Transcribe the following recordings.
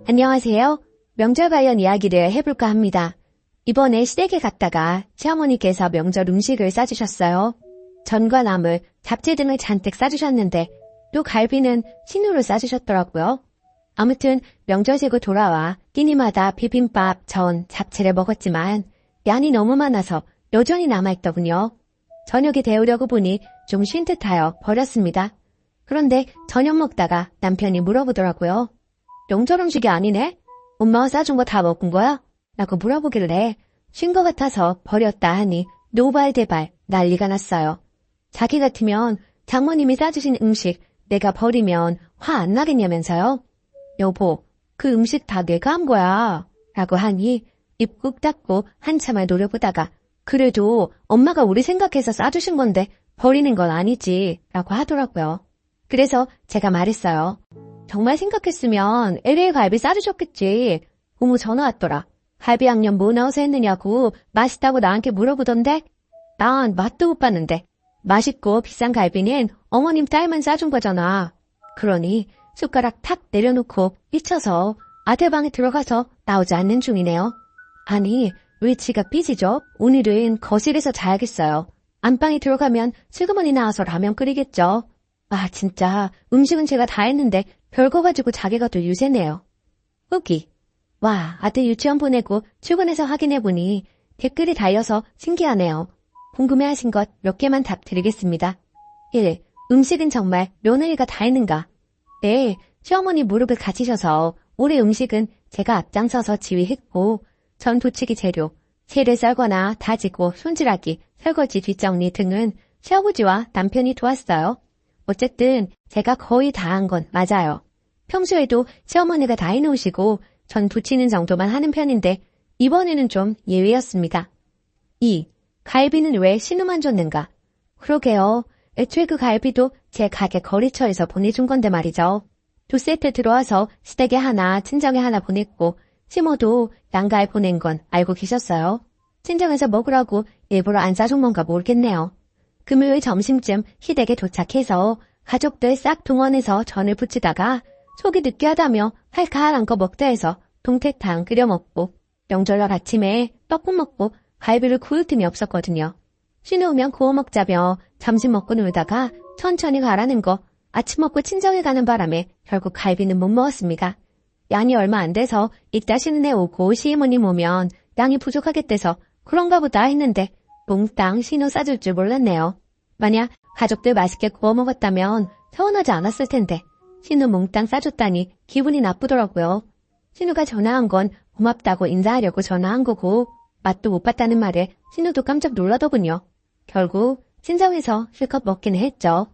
안녕하세요. 명절 관련 이야기를 해볼까 합니다. 이번에 시댁에 갔다가 시어머니께서 명절 음식을 싸주셨어요. 전과 나물, 잡채 등을 잔뜩 싸주셨는데 또 갈비는 신우로 싸주셨더라고요. 아무튼 명절 세고 돌아와 끼니마다 비빔밥, 전, 잡채를 먹었지만 양이 너무 많아서 여전히 남아있더군요. 저녁에 데우려고 보니 좀 쉰 듯하여 버렸습니다. 그런데 저녁 먹다가 남편이 물어보더라고요. 명절 음식이 아니네? 엄마가 싸준 거 다 먹은 거야? 라고 물어보길래 쉰 거 같아서 버렸다 하니 노발대발 난리가 났어요. 자기 같으면 장모님이 싸주신 음식 내가 버리면 화 안 나겠냐면서요. 여보, 그 음식 다 내가 한 거야. 라고 하니 입 꾹 닫고 한참을 노려보다가 그래도 엄마가 우리 생각해서 싸주신 건데 버리는 건 아니지. 라고 하더라고요. 그래서 제가 말했어요. 정말 생각했으면 LA 갈비 싸주셨겠지. 고모 전화 왔더라. 갈비 양념 뭐 넣어서 했느냐고 맛있다고 나한테 물어보던데. 난 맛도 못 봤는데. 맛있고 비싼 갈비는 어머님 딸만 싸준 거잖아. 그러니 숟가락 탁 내려놓고 미쳐서 아들 방에 들어가서 나오지 않는 중이네요. 아니, 왜 지가 삐지죠? 오늘은 거실에서 자야겠어요. 안방에 들어가면 슬그머니 나와서 라면 끓이겠죠. 아, 진짜 음식은 제가 다 했는데 별거 가지고 자기가 또 유세네요. 후기. 와, 아들 유치원 보내고 출근해서 확인해보니 댓글이 달려서 신기하네요. 궁금해하신 것 몇 개만 답 드리겠습니다. 1. 음식은 정말 며느리가 다 했는가? 네, 시어머니 무릎을 다치셔서 올해 음식은 제가 앞장서서 지휘했고 전 부치기 재료, 새를 썰거나 다지고 손질하기, 설거지 뒷정리 등은 시아버지와 남편이 도왔어요. 어쨌든 제가 거의 다 한 건 맞아요. 평소에도 시어머니가 다 해놓으시고 전 부치는 정도만 하는 편인데 이번에는 좀 예외였습니다. 2. 갈비는 왜 신우만 줬는가? 그러게요. 애초에 그 갈비도 제 가게 거래처에서 보내준 건데 말이죠. 2세트 들어와서 시댁에 하나, 친정에 하나 보냈고 시모도 양가에 보낸 건 알고 계셨어요. 친정에서 먹으라고 일부러 안 싸준 건가 모르겠네요. 금요일 점심쯤 시댁에 도착해서 가족들 싹 동원해서 전을 부치다가 속이 느끼하다며 칼칼한 거 먹다 해서 동태탕 끓여 먹고 명절날 아침에 떡국 먹고 갈비를 구울 틈이 없었거든요. 신우 오면 구워 먹자며 점심 먹고 놀다가 천천히 가라는 거 아침 먹고 친정에 가는 바람에 결국 갈비는 못 먹었습니다. 양이 얼마 안 돼서 이따 신은애 오고 시어머님 오면 양이 부족하겠대서 그런가 보다 했는데 몽땅 신우 싸줄 줄 몰랐네요. 만약 가족들 맛있게 구워 먹었다면 서운하지 않았을 텐데 신우 몽땅 싸줬다니 기분이 나쁘더라고요. 신우가 전화한 건 고맙다고 인사하려고 전화한 거고 맛도 못 봤다는 말에 신우도 깜짝 놀라더군요. 결국 친정에서 실컷 먹기는 했죠.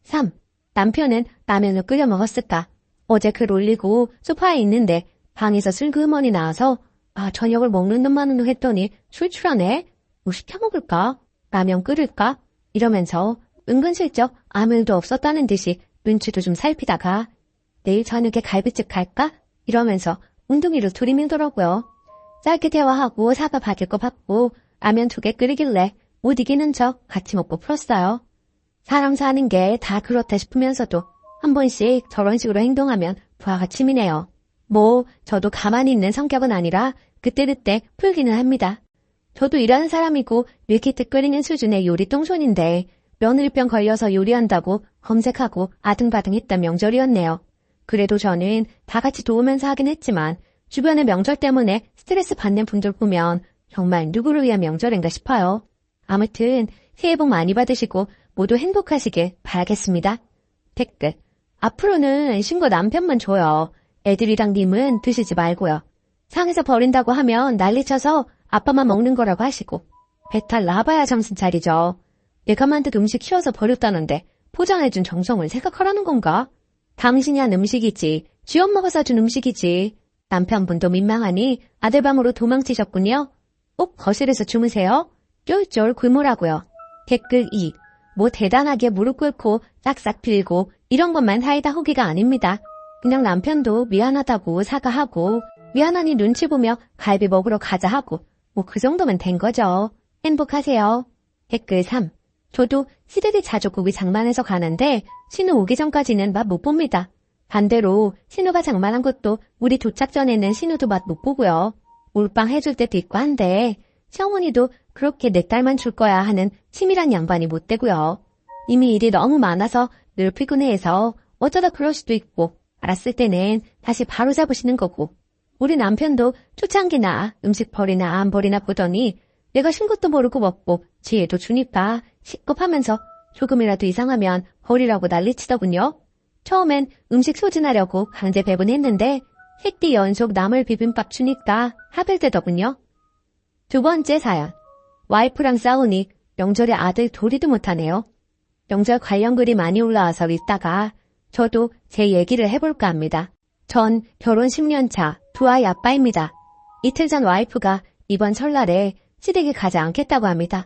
3. 남편은 라면을 끓여 먹었을까? 어제 글 올리고 소파에 있는데 방에서 슬그머니 나와서 저녁을 먹는 놈만은 했더니 출출하네? 뭐 시켜 먹을까? 라면 끓일까? 이러면서 은근슬쩍 아무 일도 없었다는 듯이 눈치도 좀 살피다가 내일 저녁에 갈비집 갈까? 이러면서 웅둥이로 들이밀더라고요. 짧게 대화하고 사과 받을 거 받고 라면 2개 끓이길래 못 이기는 척 같이 먹고 풀었어요. 사람 사는 게 다 그렇다 싶으면서도 한 번씩 저런 식으로 행동하면 부하가 치미네요. 뭐 저도 가만히 있는 성격은 아니라 그때그때 풀기는 합니다. 저도 일하는 사람이고 밀키트 끓이는 수준의 요리 똥손인데 며느리병 걸려서 요리한다고 검색하고 아등바등 했던 명절이었네요. 그래도 저는 다 같이 도우면서 하긴 했지만 주변의 명절 때문에 스트레스 받는 분들 보면 정말 누구를 위한 명절인가 싶어요. 아무튼 새해 복 많이 받으시고 모두 행복하시길 바라겠습니다. 댓글. 앞으로는 신고 남편만 줘요. 애들이랑 님은 드시지 말고요. 상에서 버린다고 하면 난리쳐서 아빠만 먹는 거라고 하시고 배탈 나봐야 정신 차리죠. 내가 만든 음식 키워서 버렸다는데 포장해준 정성을 생각하라는 건가? 당신이 한 음식이지 쥐 엄마가 사준 음식이지. 남편분도 민망하니 아들 방으로 도망치셨군요. 꼭 거실에서 주무세요. 쫄쫄 굶으라고요. 댓글 2. 뭐 대단하게 무릎 꿇고 싹싹 빌고 이런 것만 사이다 후기가 아닙니다. 그냥 남편도 미안하다고 사과하고 미안하니 눈치 보며 갈비 먹으러 가자 하고 뭐 그 정도면 된 거죠. 행복하세요. 댓글 3. 저도 시댁에 자주 고기 장만해서 가는데 신우 오기 전까지는 맛 못 봅니다. 반대로 신우가 장만한 것도 우리 도착 전에는 신우도 맛 못 보고요. 몰빵 해줄 때도 있고 한데 시어머니도 그렇게 내 딸만 줄 거야 하는 치밀한 양반이 못 되고요. 이미 일이 너무 많아서 늘 피곤해해서 어쩌다 그럴 수도 있고 알았을 때는 다시 바로 잡으시는 거고 우리 남편도 초창기나 음식 버리나 안 버리나 보더니 내가 신 것도 모르고 먹고 지혜도 주니까 식겁하면서 조금이라도 이상하면 버리라고 난리치더군요. 처음엔 음식 소진하려고 강제 배분했는데 새끼 연속 나물 비빔밥 주니까 하별되더군요. 두 번째 사연. 와이프랑 싸우니 명절에 아들 도리도 못하네요. 명절 관련 글이 많이 올라와서 읽다가 저도 제 얘기를 해볼까 합니다. 전 결혼 10년 차 두 아이 아빠입니다. 이틀 전 와이프가 이번 설날에 시댁에 가지 않겠다고 합니다.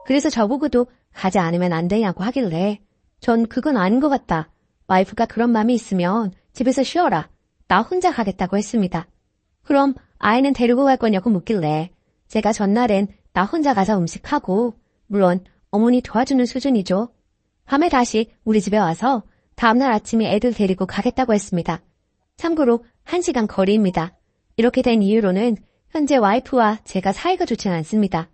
그래서 저보고도 가지 않으면 안 되냐고 하길래 전 그건 아닌 것 같다. 와이프가 그런 마음이 있으면 집에서 쉬어라. 나 혼자 가겠다고 했습니다. 그럼 아이는 데리고 갈 거냐고 묻길래 제가 전날엔 나 혼자 가서 음식하고 물론 어머니 도와주는 수준이죠. 밤에 다시 우리 집에 와서 다음날 아침에 애들 데리고 가겠다고 했습니다. 참고로 1시간 거리입니다. 이렇게 된 이유로는 현재 와이프와 제가 사이가 좋진 않습니다.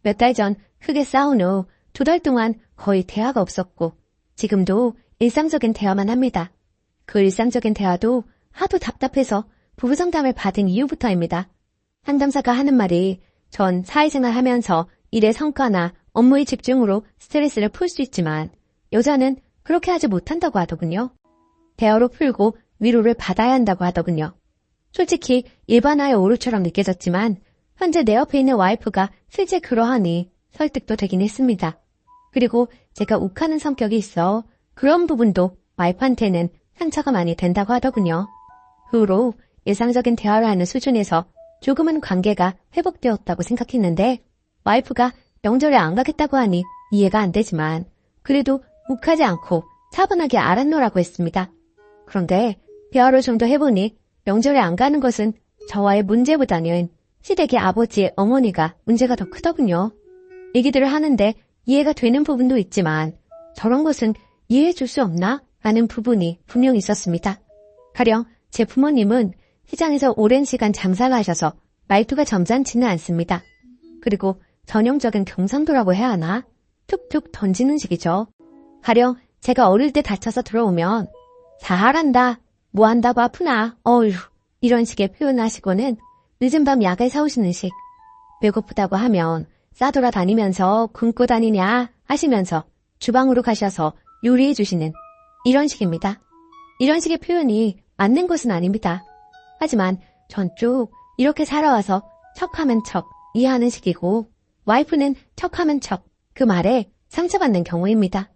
몇 달 전 크게 싸운 후 2달 동안 거의 대화가 없었고 지금도 일상적인 대화만 합니다. 그 일상적인 대화도 하도 답답해서 부부상담을 받은 이후부터입니다. 상담사가 하는 말이 전 사회생활 하면서 일의 성과나 업무의 집중으로 스트레스를 풀 수 있지만 여자는 그렇게 하지 못한다고 하더군요. 대화로 풀고 위로를 받아야 한다고 하더군요. 솔직히 일반화의 오류처럼 느껴졌지만 현재 내 옆에 있는 와이프가 실제 그러하니 설득도 되긴 했습니다. 그리고 제가 욱하는 성격이 있어 그런 부분도 와이프한테는 상처가 많이 된다고 하더군요. 그 후로 일상적인 대화를 하는 수준에서 조금은 관계가 회복되었다고 생각했는데 와이프가 명절에 안 가겠다고 하니 이해가 안 되지만 그래도 욱하지 않고 차분하게 알았노라고 했습니다. 그런데 대화를 좀 더 해보니 명절에 안 가는 것은 저와의 문제보다는 시댁의 아버지의 어머니가 문제가 더 크더군요. 얘기들을 하는데 이해가 되는 부분도 있지만 저런 것은 이해해 줄 수 없나? 라는 부분이 분명히 있었습니다. 가령 제 부모님은 시장에서 오랜 시간 장사를 하셔서 말투가 점잖지는 않습니다. 그리고 전형적인 경상도라고 해야 하나? 툭툭 던지는 식이죠. 가령 제가 어릴 때 다쳐서 들어오면 잘한다, 뭐 한다고 아프나, 어휴 이런 식의 표현을 하시고는 늦은 밤 약을 사오시는 식. 배고프다고 하면 싸돌아 다니면서 굶고 다니냐 하시면서 주방으로 가셔서 요리해 주시는 이런 식입니다. 이런 식의 표현이 맞는 것은 아닙니다. 하지만 전 쭉 이렇게 살아와서 척하면 척 이해하는 식이고 와이프는 척하면 척 그 말에 상처받는 경우입니다.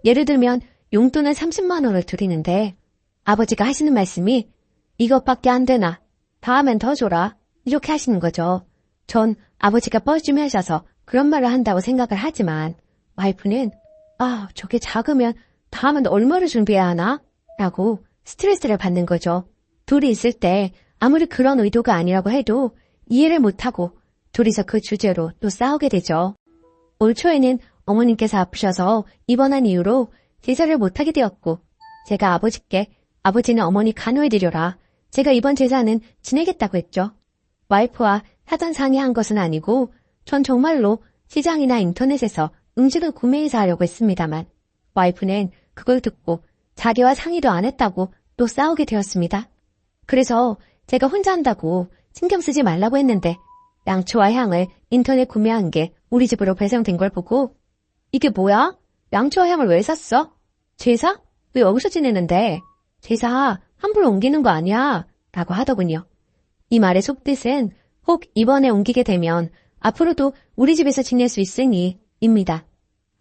예를 들면 용돈을 30만 원을 드리는데 아버지가 하시는 말씀이 이것밖에 안 되나? 다음엔 더 줘라. 이렇게 하시는 거죠. 전 아버지가 뻘쭘해 하셔서 그런 말을 한다고 생각을 하지만 와이프는 저게 작으면 다음엔 얼마를 준비해야 하나? 라고 스트레스를 받는 거죠. 둘이 있을 때 아무리 그런 의도가 아니라고 해도 이해를 못하고 둘이서 그 주제로 또 싸우게 되죠. 올 초에는 어머님께서 아프셔서 입원한 이후로 제사를 못하게 되었고 제가 아버지께 아버지는 어머니 간호해드려라. 제가 이번 제사는 지내겠다고 했죠. 와이프와 사전 상의한 것은 아니고 전 정말로 시장이나 인터넷에서 음식을 구매해서 하려고 했습니다만 와이프는 그걸 듣고 자기와 상의도 안 했다고 또 싸우게 되었습니다. 그래서 제가 혼자 한다고 신경 쓰지 말라고 했는데 양초와 향을 인터넷 구매한 게 우리 집으로 배송된 걸 보고 이게 뭐야? 양초와 향을 왜 샀어? 제사? 왜 여기서 지내는데? 제사 함부로 옮기는 거 아니야? 라고 하더군요. 이 말의 속뜻은 혹 이번에 옮기게 되면 앞으로도 우리 집에서 지낼 수 있으니 입니다.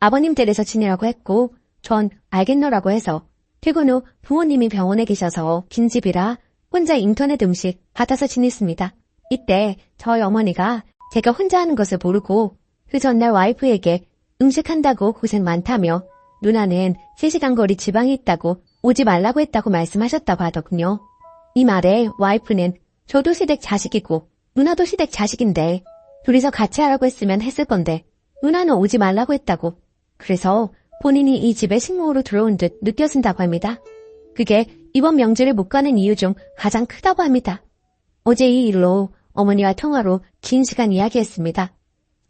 아버님 댁에서 지내라고 했고 전 알겠노라고 해서 퇴근 후 부모님이 병원에 계셔서 긴 집이라 혼자 인터넷 음식 받아서 지냈습니다. 이때 저희 어머니가 제가 혼자 하는 것을 모르고 그 전날 와이프에게 음식한다고 고생 많다며 누나는 3시간 거리 지방에 있다고 오지 말라고 했다고 말씀하셨다고 하더군요. 이 말에 와이프는 저도 시댁 자식이고 누나도 시댁 자식인데 둘이서 같이 하라고 했으면 했을 건데 누나는 오지 말라고 했다고 그래서 본인이 이 집에 식모로 들어온 듯 느껴진다고 합니다. 그게 이번 명절에 못 가는 이유 중 가장 크다고 합니다. 어제 이 일로 어머니와 통화로 긴 시간 이야기했습니다.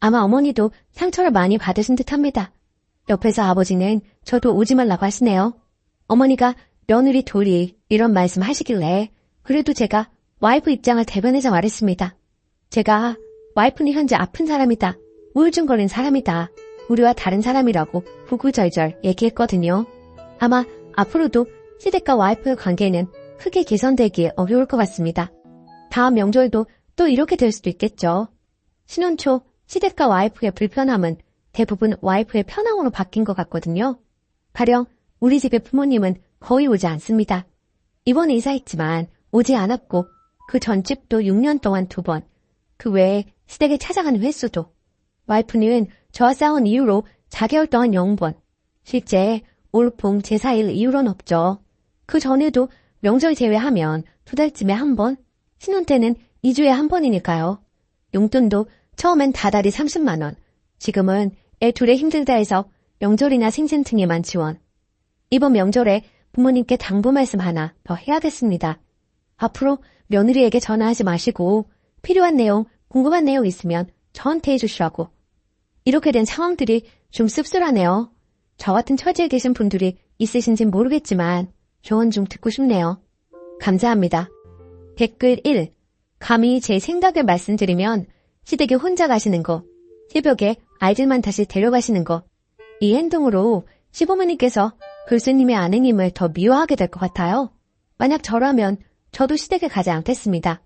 아마 어머니도 상처를 많이 받으신 듯합니다. 옆에서 아버지는 저도 오지 말라고 하시네요. 어머니가 며느리 둘이 이런 말씀 하시길래 그래도 제가 와이프 입장을 대변해서 말했습니다. 제가 와이프는 현재 아픈 사람이다. 우울증 걸린 사람이다. 우리와 다른 사람이라고 구구절절 얘기했거든요. 아마 앞으로도 시댁과 와이프의 관계는 크게 개선되기 어려울 것 같습니다. 다음 명절도 또 이렇게 될 수도 있겠죠. 신혼 초 시댁과 와이프의 불편함은 대부분 와이프의 편함으로 바뀐 것 같거든요. 가령 우리 집의 부모님은 거의 오지 않습니다. 이번에 이사했지만 오지 않았고 그 전집도 6년 동안 2번, 그 외에 시댁에 찾아가는 횟수도 와이프는 저와 싸운 이후로 4개월 동안 0번, 실제 올봄 제사일 이후로는 없죠. 그 전에도 명절 제외하면 2달쯤에 1번, 신혼 때는 2주에 1번이니까요. 용돈도 처음엔 다달이 30만 원, 지금은 애 둘에 힘들다 해서 명절이나 생신 등에만 지원. 이번 명절에 부모님께 당부 말씀 하나 더 해야겠습니다. 앞으로 며느리에게 전화하지 마시고 필요한 내용, 궁금한 내용 있으면 저한테 해주시라고. 이렇게 된 상황들이 좀 씁쓸하네요. 저 같은 처지에 계신 분들이 있으신진 모르겠지만 조언 좀 듣고 싶네요. 감사합니다. 댓글 1. 감히 제 생각을 말씀드리면 시댁에 혼자 가시는 거, 새벽에 아이들만 다시 데려가시는 거, 이 행동으로 시부모님께서 글쎄님의 아내님을 더 미워하게 될 것 같아요. 만약 저라면 저도 시댁에 가지 않겠습니다.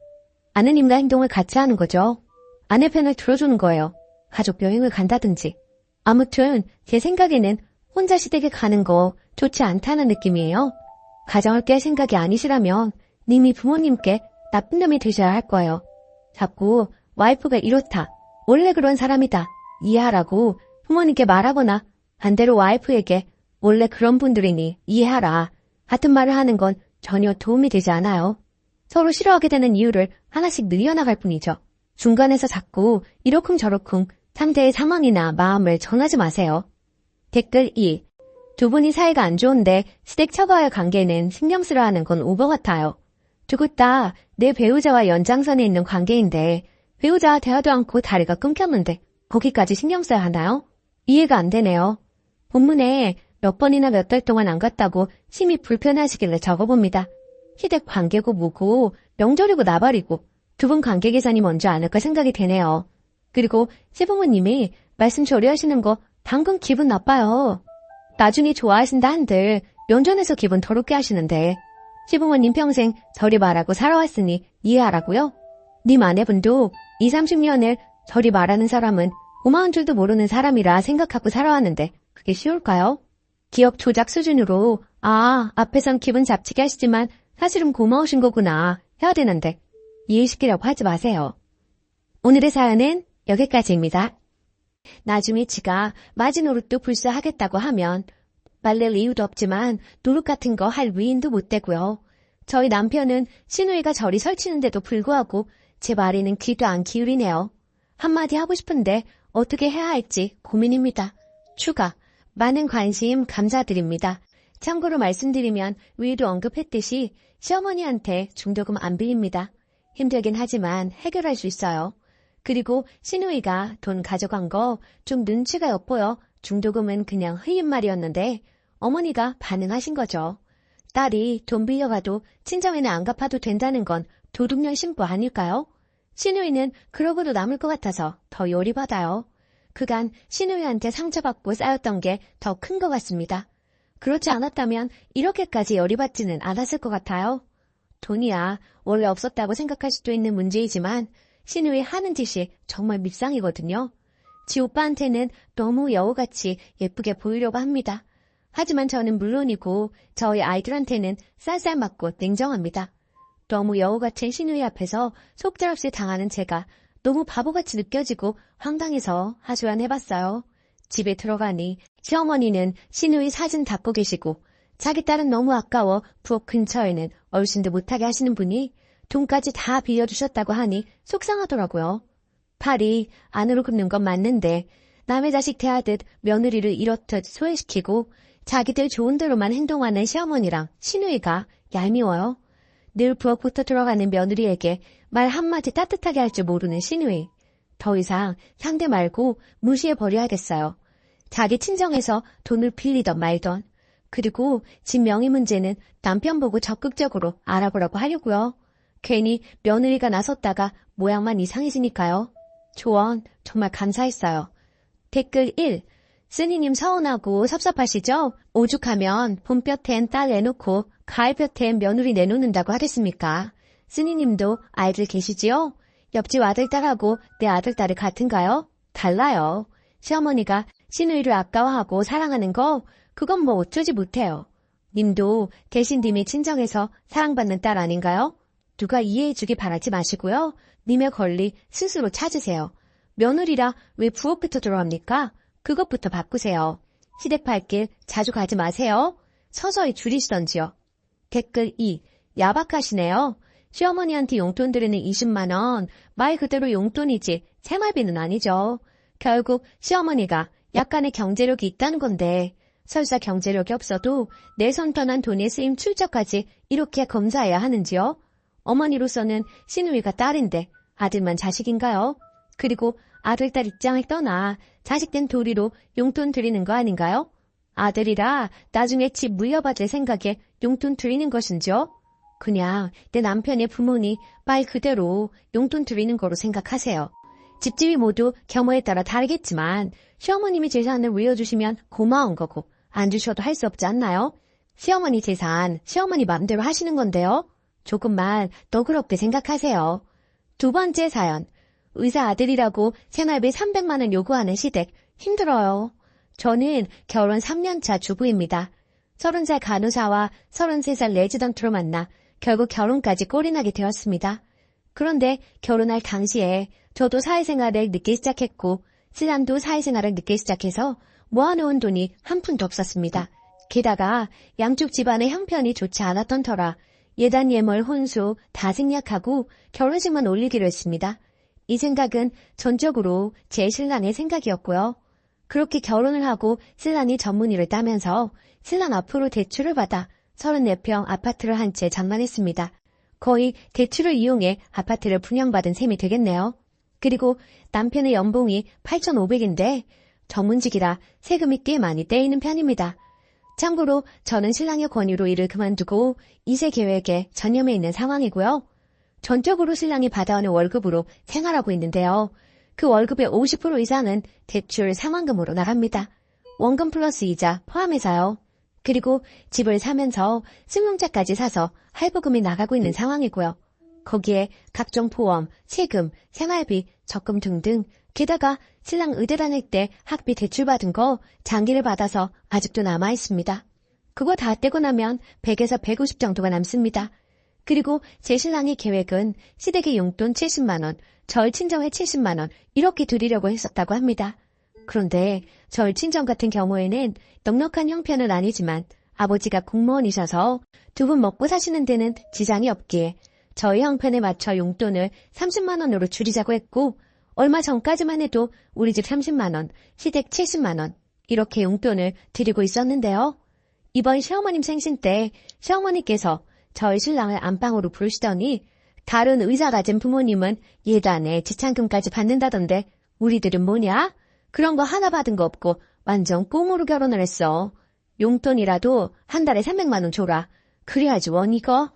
아내님과 행동을 같이 하는 거죠. 아내 편을 들어주는 거예요. 가족 여행을 간다든지. 아무튼 제 생각에는 혼자 시댁에 가는 거 좋지 않다는 느낌이에요. 가정을 깰 생각이 아니시라면 님이 부모님께 나쁜 놈이 되셔야 할 거예요. 자꾸 와이프가 이렇다, 원래 그런 사람이다, 이해하라고 부모님께 말하거나 반대로 와이프에게 원래 그런 분들이니 이해하라 같은 말을 하는 건 전혀 도움이 되지 않아요. 서로 싫어하게 되는 이유를 하나씩 늘려나갈 뿐이죠. 중간에서 자꾸 이러쿵저러쿵 상대의 상황이나 마음을 전하지 마세요. 댓글 2. 두 분이 사이가 안 좋은데 시댁 처가와의 관계는 신경 쓰려하는 건 오버 같아요. 두고 다 내 배우자와 연장선에 있는 관계인데 배우자와 대화도 않고 다리가 끊겼는데 거기까지 신경 써야 하나요? 이해가 안 되네요. 본문에 몇 번이나 몇 달 동안 안 갔다고 심히 불편하시길래 적어봅니다. 시댁 관계고 뭐고 명절이고 나발이고 두 분 관계 개선이 먼저 않을까 생각이 되네요. 그리고 시부모님이 말씀 조리하시는 거 당근 기분 나빠요. 나중에 좋아하신다 한들 면전에서 기분 더럽게 하시는데 시부모님 평생 저리 말하고 살아왔으니 이해하라고요? 님 아내분도 20, 30년을 저리 말하는 사람은 고마운 줄도 모르는 사람이라 생각하고 살아왔는데 그게 쉬울까요? 기억 조작 수준으로 앞에선 기분 잡치게 하시지만 사실은 고마우신 거구나 해야 되는데 이해시키려고 하지 마세요. 오늘의 사연은 여기까지입니다. 나중에 지가 마지노릇도 불사하겠다고 하면 말릴 이유도 없지만 노릇 같은 거 할 위인도 못 되고요. 저희 남편은 시누이가 저리 설치는데도 불구하고 제 말에는 귀도 안 기울이네요. 한마디 하고 싶은데 어떻게 해야 할지 고민입니다. 추가, 많은 관심 감사드립니다. 참고로 말씀드리면 위에도 언급했듯이 시어머니한테 중도금 안 빌립니다. 힘들긴 하지만 해결할 수 있어요. 그리고 시누이가 돈 가져간 거 좀 눈치가 엿보여 중도금은 그냥 흐인 말이었는데 어머니가 반응하신 거죠. 딸이 돈 빌려가도 친정에는 안 갚아도 된다는 건 도둑년 신부 아닐까요? 시누이는 그러고도 남을 것 같아서 더 열이받아요. 그간 시누이한테 상처받고 쌓였던 게 더 큰 것 같습니다. 그렇지 않았다면 이렇게까지 열이받지는 않았을 것 같아요. 돈이야 원래 없었다고 생각할 수도 있는 문제이지만 시누이 하는 짓이 정말 밉상이거든요. 지 오빠한테는 너무 여우같이 예쁘게 보이려고 합니다. 하지만 저는 물론이고 저희 아이들한테는 쌀쌀 맞고 냉정합니다. 너무 여우 같은 시누이 앞에서 속절없이 당하는 제가 너무 바보같이 느껴지고 황당해서 하소연해봤어요. 집에 들어가니 시어머니는 시누이 사진 닦고 계시고 자기 딸은 너무 아까워 부엌 근처에는 얼씬도 못하게 하시는 분이 돈까지 다 빌려주셨다고 하니 속상하더라고요. 팔이 안으로 굽는 건 맞는데 남의 자식 대하듯 며느리를 이렇듯 소외시키고 자기들 좋은 대로만 행동하는 시어머니랑 시누이가 얄미워요. 늘 부엌부터 들어가는 며느리에게 말 한마디 따뜻하게 할 줄 모르는 시누이. 더 이상 상대 말고 무시해버려야겠어요. 자기 친정에서 돈을 빌리던 말던. 그리고 집 명의 문제는 남편 보고 적극적으로 알아보라고 하려고요. 괜히 며느리가 나섰다가 모양만 이상해지니까요. 조언 정말 감사했어요. 댓글 1. 쓰니님 서운하고 섭섭하시죠? 오죽하면 봄볕엔 딸 내놓고 가을볕엔 며느리 내놓는다고 하겠습니까? 쓰니님도 아이들 계시지요? 옆집 아들딸하고 내 아들딸이 같은가요? 달라요. 시어머니가 시누이를 아까워하고 사랑하는 거 그건 뭐 어쩌지 못해요. 님도 계신 님의 친정에서 사랑받는 딸 아닌가요? 누가 이해해주기 바라지 마시고요. 님의 권리 스스로 찾으세요. 며느리라 왜 부엌부터 들어갑니까? 그것부터 바꾸세요. 시댁 발길 자주 가지 마세요. 서서히 줄이시던지요. 댓글 2. 야박하시네요. 시어머니한테 용돈 드리는 20만 원, 말 그대로 용돈이지 생활비는 아니죠. 결국 시어머니가 약간의 경제력이 있다는 건데 설사 경제력이 없어도 내 손 떠난 돈의 쓰임 출처까지 이렇게 검사해야 하는지요? 어머니로서는 시누이가 딸인데 아들만 자식인가요? 그리고 아들, 딸 입장을 떠나 자식된 도리로 용돈 드리는 거 아닌가요? 아들이라 나중에 집 물려받을 생각에 용돈 드리는 것인지요? 그냥 내 남편의 부모니 말 그대로 용돈 드리는 거로 생각하세요. 집집이 모두 경우에 따라 다르겠지만 시어머님이 재산을 물려주시면 고마운 거고 안 주셔도 할 수 없지 않나요? 시어머니 재산 시어머니 마음대로 하시는 건데요. 조금만 너그럽게 생각하세요. 두 번째 사연. 의사 아들이라고 생활비 300만 원 요구하는 시댁 힘들어요. 저는 결혼 3년차 주부입니다. 30살 간호사와 33살 레지던트로 만나 결국 결혼까지 꼴이 나게 되었습니다. 그런데 결혼할 당시에 저도 사회생활을 늦게 시작했고 신랑도 사회생활을 늦게 시작해서 모아놓은 돈이 한 푼도 없었습니다. 게다가 양쪽 집안의 형편이 좋지 않았던 터라 예단 예물 혼수 다 생략하고 결혼식만 올리기로 했습니다. 이 생각은 전적으로 제 신랑의 생각이었고요. 그렇게 결혼을 하고 신랑이 전문의를 따면서 신랑 앞으로 대출을 받아 34평 아파트를 한 채 장만했습니다. 거의 대출을 이용해 아파트를 분양받은 셈이 되겠네요. 그리고 남편의 연봉이 8,500인데 전문직이라 세금이 꽤 많이 떼이는 편입니다. 참고로 저는 신랑의 권유로 일을 그만두고 2세 계획에 전념해 있는 상황이고요. 전적으로 신랑이 받아오는 월급으로 생활하고 있는데요. 그 월급의 50% 이상은 대출 상환금으로 나갑니다. 원금 플러스 이자 포함해서요. 그리고 집을 사면서 승용차까지 사서 할부금이 나가고 있는 상황이고요. 거기에 각종 보험, 세금, 생활비, 적금 등등 게다가 신랑 의대 다닐 때 학비 대출받은 거 장기를 받아서 아직도 남아있습니다. 그거 다 떼고 나면 100에서 150 정도가 남습니다. 그리고 제 신랑의 계획은 시댁의 용돈 70만 원, 절 친정에 70만 원 이렇게 드리려고 했었다고 합니다. 그런데 절 친정 같은 경우에는 넉넉한 형편은 아니지만 아버지가 공무원이셔서 두 분 먹고 사시는 데는 지장이 없기에 저희 형편에 맞춰 용돈을 30만 원으로 줄이자고 했고 얼마 전까지만 해도 우리 집 30만 원, 시댁 70만 원 이렇게 용돈을 드리고 있었는데요. 이번 시어머님 생신 때 시어머니께서 저희 신랑을 안방으로 부르시더니 다른 의사 가진 부모님은 예단에 지참금까지 받는다던데 우리들은 뭐냐? 그런 거 하나 받은 거 없고 완전 꽁으로 결혼을 했어. 용돈이라도 한 달에 300만 원 줘라. 그래야지 원 이거.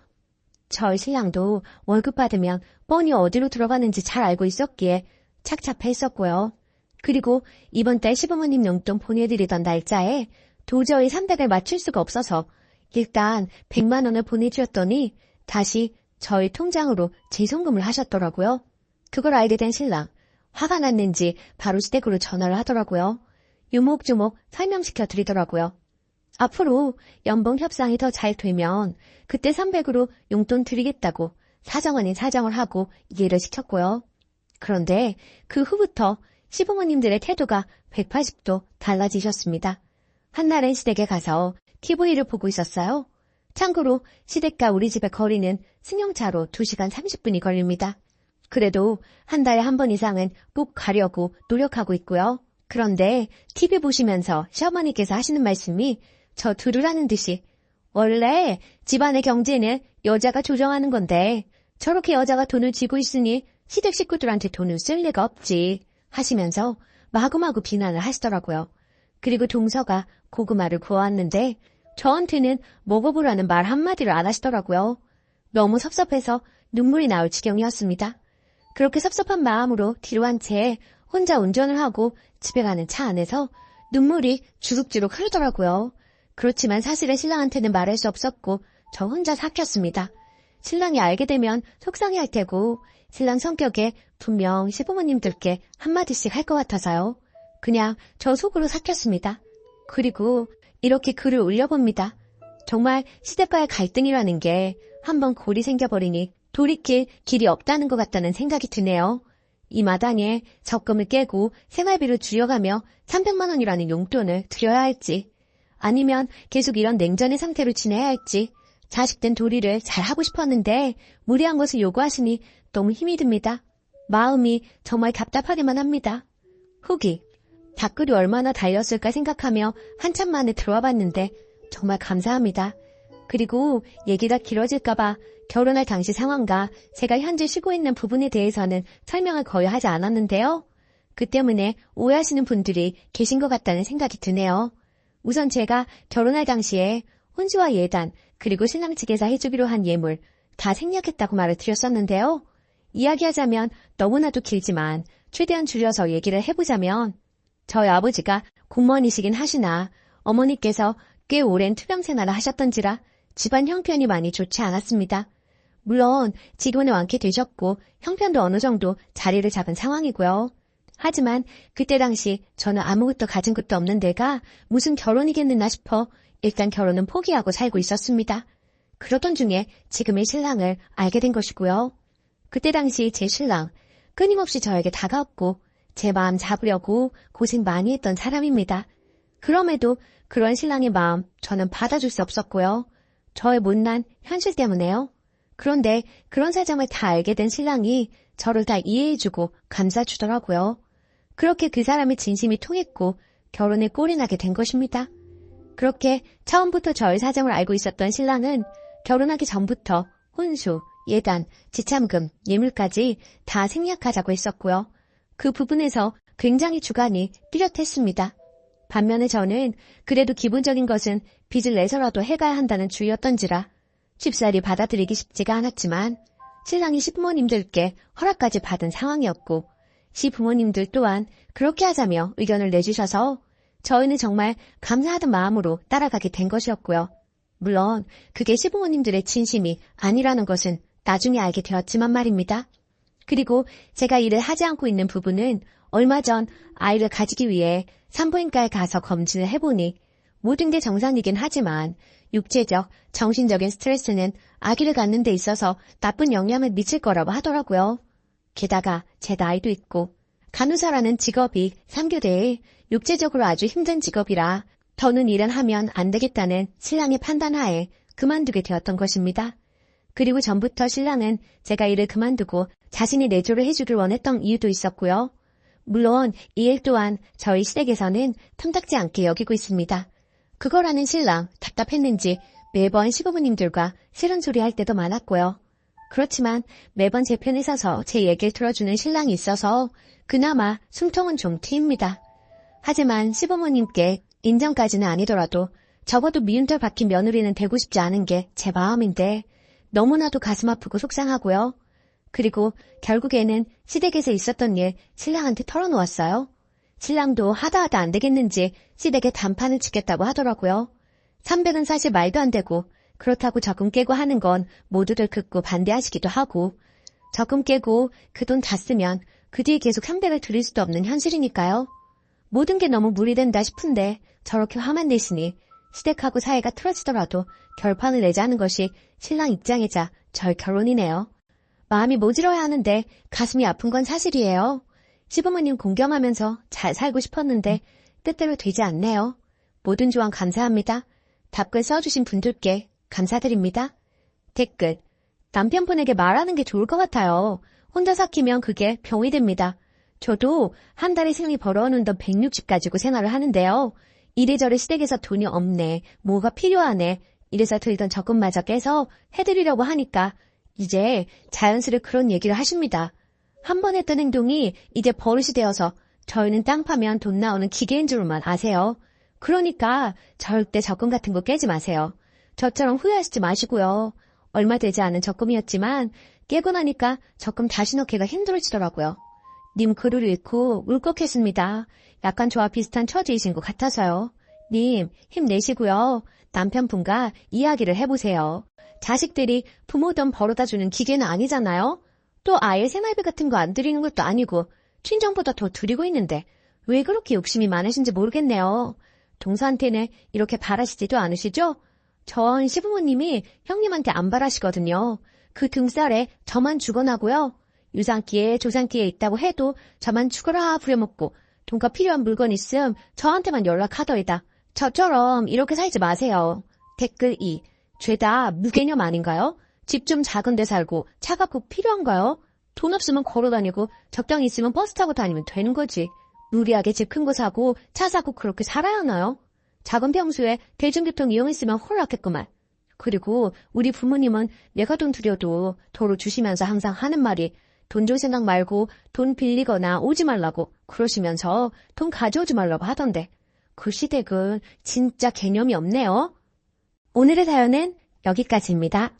저희 신랑도 월급 받으면 뻔히 어디로 들어가는지 잘 알고 있었기에 착잡했었고요. 그리고 이번 달 시부모님 용돈 보내드리던 날짜에 도저히 300을 맞출 수가 없어서 일단 100만 원을 보내주었더니 다시 저희 통장으로 재송금을 하셨더라고요. 그걸 알게 된 신랑. 화가 났는지 바로 시댁으로 전화를 하더라고요. 유목조목 설명시켜 드리더라고요. 앞으로 연봉 협상이 더 잘 되면 그때 300으로 용돈 드리겠다고 사정 아닌 사정을 하고 이해를 시켰고요. 그런데 그 후부터 시부모님들의 태도가 180도 달라지셨습니다. 한날은 시댁에 가서 TV를 보고 있었어요. 참고로 시댁과 우리 집의 거리는 승용차로 2시간 30분이 걸립니다. 그래도 한 달에 한 번 이상은 꼭 가려고 노력하고 있고요. 그런데 TV 보시면서 시어머니께서 하시는 말씀이 저 들으라는 듯이 원래 집안의 경제는 여자가 조정하는 건데 저렇게 여자가 돈을 쥐고 있으니 시댁 식구들한테 돈을 쓸 리가 없지 하시면서 마구마구 비난을 하시더라고요. 그리고 동서가 고구마를 구워왔는데 저한테는 먹어보라는 말 한마디를 안 하시더라고요. 너무 섭섭해서 눈물이 나올 지경이었습니다. 그렇게 섭섭한 마음으로 뒤로 한 채 혼자 운전을 하고 집에 가는 차 안에서 눈물이 주룩주룩 흐르더라고요. 그렇지만 사실은 신랑한테는 말할 수 없었고 저 혼자 삭혔습니다. 신랑이 알게 되면 속상해할 테고 신랑 성격에 분명 시부모님들께 한마디씩 할 것 같아서요. 그냥 저 속으로 삭혔습니다. 그리고 이렇게 글을 올려봅니다. 정말 시댁과의 갈등이라는 게 한번 골이 생겨버리니 돌이킬 길이 없다는 것 같다는 생각이 드네요. 이 마당에 적금을 깨고 생활비를 줄여가며 300만 원이라는 용돈을 드려야 할지 아니면 계속 이런 냉전의 상태로 지내야 할지 자식된 도리를 잘하고 싶었는데 무리한 것을 요구하시니 너무 힘이 듭니다. 마음이 정말 답답하기만 합니다. 후기 댓글이 얼마나 달렸을까 생각하며 한참 만에 들어와 봤는데 정말 감사합니다. 그리고 얘기가 길어질까봐 결혼할 당시 상황과 제가 현재 쉬고 있는 부분에 대해서는 설명을 거의 하지 않았는데요. 그 때문에 오해하시는 분들이 계신 것 같다는 생각이 드네요. 우선 제가 결혼할 당시에 혼수와 예단 그리고 신랑 측에서 해주기로 한 예물 다 생략했다고 말을 드렸었는데요. 이야기하자면 너무나도 길지만 최대한 줄여서 얘기를 해보자면 저희 아버지가 공무원이시긴 하시나 어머니께서 꽤 오랜 투병 생활을 하셨던지라 집안 형편이 많이 좋지 않았습니다. 물론 지금은 완쾌되셨고 형편도 어느 정도 자리를 잡은 상황이고요. 하지만 그때 당시 저는 아무것도 가진 것도 없는 데가 무슨 결혼이겠느나 싶어 일단 결혼은 포기하고 살고 있었습니다. 그러던 중에 지금의 신랑을 알게 된 것이고요. 그때 당시 제 신랑 끊임없이 저에게 다가왔고 제 마음 잡으려고 고생 많이 했던 사람입니다. 그럼에도 그런 신랑의 마음 저는 받아줄 수 없었고요. 저의 못난 현실 때문에요. 그런데 그런 사정을 다 알게 된 신랑이 저를 다 이해해주고 감싸주더라고요. 그렇게 그 사람의 진심이 통했고 결혼에 꼴이 나게 된 것입니다. 그렇게 처음부터 저의 사정을 알고 있었던 신랑은 결혼하기 전부터 혼수, 예단, 지참금, 예물까지 다 생략하자고 했었고요. 그 부분에서 굉장히 주관이 뚜렷했습니다. 반면에 저는 그래도 기본적인 것은 빚을 내서라도 해가야 한다는 주의였던지라 쉽사리 받아들이기 쉽지가 않았지만 신랑이 시부모님들께 허락까지 받은 상황이었고 시부모님들 또한 그렇게 하자며 의견을 내주셔서 저희는 정말 감사하던 마음으로 따라가게 된 것이었고요. 물론 그게 시부모님들의 진심이 아니라는 것은 나중에 알게 되었지만 말입니다. 그리고 제가 일을 하지 않고 있는 부부는 얼마 전 아이를 가지기 위해 산부인과에 가서 검진을 해보니 모든 게 정상이긴 하지만 육체적, 정신적인 스트레스는 아기를 갖는 데 있어서 나쁜 영향을 미칠 거라고 하더라고요. 게다가 제 나이도 있고 간호사라는 직업이 3교대에 육체적으로 아주 힘든 직업이라 더는 일은 하면 안 되겠다는 신랑의 판단하에 그만두게 되었던 것입니다. 그리고 전부터 신랑은 제가 일을 그만두고 자신이 내조를 해주길 원했던 이유도 있었고요. 물론 이 일 또한 저희 시댁에서는 탐탁지 않게 여기고 있습니다. 그거라는 신랑 답답했는지 매번 시부모님들과 싫은 소리 할 때도 많았고요. 그렇지만 매번 제 편에 서서 제 얘기를 들어주는 신랑이 있어서 그나마 숨통은 좀 트입니다. 하지만 시부모님께 인정까지는 아니더라도 적어도 미운털 박힌 며느리는 되고 싶지 않은 게 제 마음인데 너무나도 가슴 아프고 속상하고요. 그리고 결국에는 시댁에서 있었던 일 신랑한테 털어놓았어요. 신랑도 하다 안 되겠는지 시댁에 단판을 치겠다고 하더라고요. 300은 사실 말도 안 되고 그렇다고 적금 깨고 하는 건 모두들 극구 반대하시기도 하고 적금 깨고 그 돈 다 쓰면 그 뒤에 계속 300을 드릴 수도 없는 현실이니까요. 모든 게 너무 무리된다 싶은데 저렇게 화만 내시니 시댁하고 사이가 틀어지더라도 결판을 내자는 것이 신랑 입장이자 절 결론이네요. 마음이 모질어야 하는데 가슴이 아픈 건 사실이에요. 시부모님 공경하면서 잘 살고 싶었는데 뜻대로 되지 않네요. 모든 조언 감사합니다. 답글 써주신 분들께 감사드립니다. 댓글 남편분에게 말하는 게 좋을 것 같아요. 혼자 삭히면 그게 병이 됩니다. 저도 한 달에 생리 벌어오는 돈 160 가지고 생활을 하는데요. 이래저래 시댁에서 돈이 없네, 뭐가 필요하네, 이래서 들던 적금마저 깨서 해드리려고 하니까 이제 자연스레 그런 얘기를 하십니다. 한 번 했던 행동이 이제 버릇이 되어서 저희는 땅 파면 돈 나오는 기계인 줄만 아세요. 그러니까 절대 적금 같은 거 깨지 마세요. 저처럼 후회하시지 마시고요. 얼마 되지 않은 적금이었지만 깨고 나니까 적금 다시 넣기가 힘들어지더라고요. 님 글을 읽고 울컥했습니다. 약간 저와 비슷한 처지이신 것 같아서요. 님 힘내시고요. 남편분과 이야기를 해보세요. 자식들이 부모 돈 벌어다주는 기계는 아니잖아요. 또 아예 생활비 같은 거 안 드리는 것도 아니고 친정보다 더 드리고 있는데 왜 그렇게 욕심이 많으신지 모르겠네요. 동서한테는 이렇게 바라시지도 않으시죠? 전 시부모님이 형님한테 안 바라시거든요. 그 등살에 저만 죽어나고요. 유산기에 조산기에 있다고 해도 저만 죽어라 부려먹고 돈과 필요한 물건 있음 저한테만 연락하더이다. 저처럼 이렇게 살지 마세요. 댓글 2. 죄다 무개념 아닌가요? 집 좀 작은 데 살고 차가 꼭 필요한가요? 돈 없으면 걸어다니고 적당히 있으면 버스 타고 다니면 되는 거지. 무리하게 집 큰 거 사고 차 사고 그렇게 살아야 하나요? 작은 평수에 대중교통 이용했으면 홀락했구만. 그리고 우리 부모님은 내가 돈 드려도 도로 주시면서 항상 하는 말이 돈 줄 생각 말고 돈 빌리거나 오지 말라고 그러시면서 돈 가져오지 말라고 하던데 그 시댁은 진짜 개념이 없네요. 오늘의 사연은 여기까지입니다.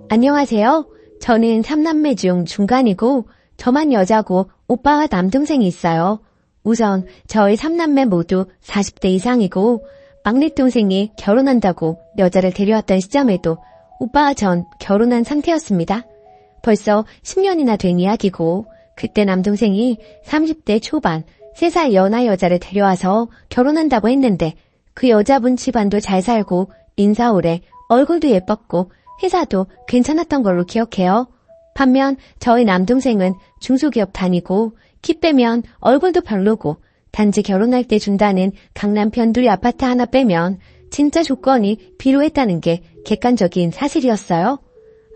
안녕하세요. 저는 3남매 중 중간이고 저만 여자고 오빠와 남동생이 있어요. 우선 저희 3남매 모두 40대 이상이고 막내 동생이 결혼한다고 여자를 데려왔던 시점에도 오빠와 전 결혼한 상태였습니다. 벌써 10년이나 된 이야기고 그때 남동생이 30대 초반 3살 연하 여자를 데려와서 결혼한다고 했는데 그 여자분 집안도 잘 살고 인사 오래 얼굴도 예뻤고 회사도 괜찮았던 걸로 기억해요. 반면 저희 남동생은 중소기업 다니고 키 빼면 얼굴도 별로고 단지 결혼할 때 준다는 강남 변두리 아파트 하나 빼면 진짜 조건이 비로했다는 게 객관적인 사실이었어요.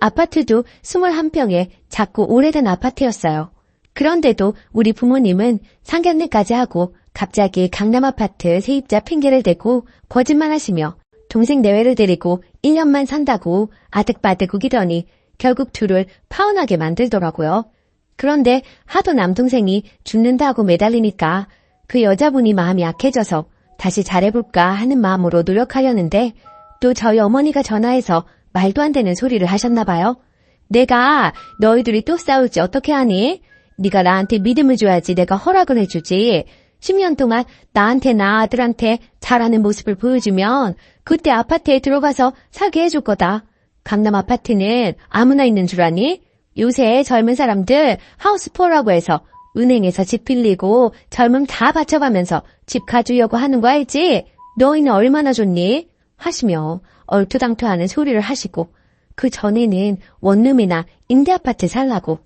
아파트도 21평에 작고 오래된 아파트였어요. 그런데도 우리 부모님은 상견례까지 하고 갑자기 강남 아파트 세입자 핑계를 대고 거짓말하시며 동생 내외를 데리고 1년만 산다고 아득바득 우기더니 결국 둘을 파혼하게 만들더라고요. 그런데 하도 남동생이 죽는다고 매달리니까 그 여자분이 마음이 약해져서 다시 잘해볼까 하는 마음으로 노력하려는데 또 저희 어머니가 전화해서 말도 안 되는 소리를 하셨나 봐요. 내가 너희들이 또 싸울지 어떻게 하니? 네가 나한테 믿음을 줘야지 내가 허락을 해주지. 10년 동안 나한테나 아들한테 잘하는 모습을 보여주면 그때 아파트에 들어가서 살게 해줄 거다. 강남 아파트는 아무나 있는 줄 아니? 요새 젊은 사람들 하우스푸어라고 해서 은행에서 집 빌리고 젊음 다 바쳐가면서 집 가주려고 하는 거 알지? 너희는 얼마나 좋니? 하시며 얼토당토하는 소리를 하시고 그 전에는 원룸이나 임대아파트 살라고.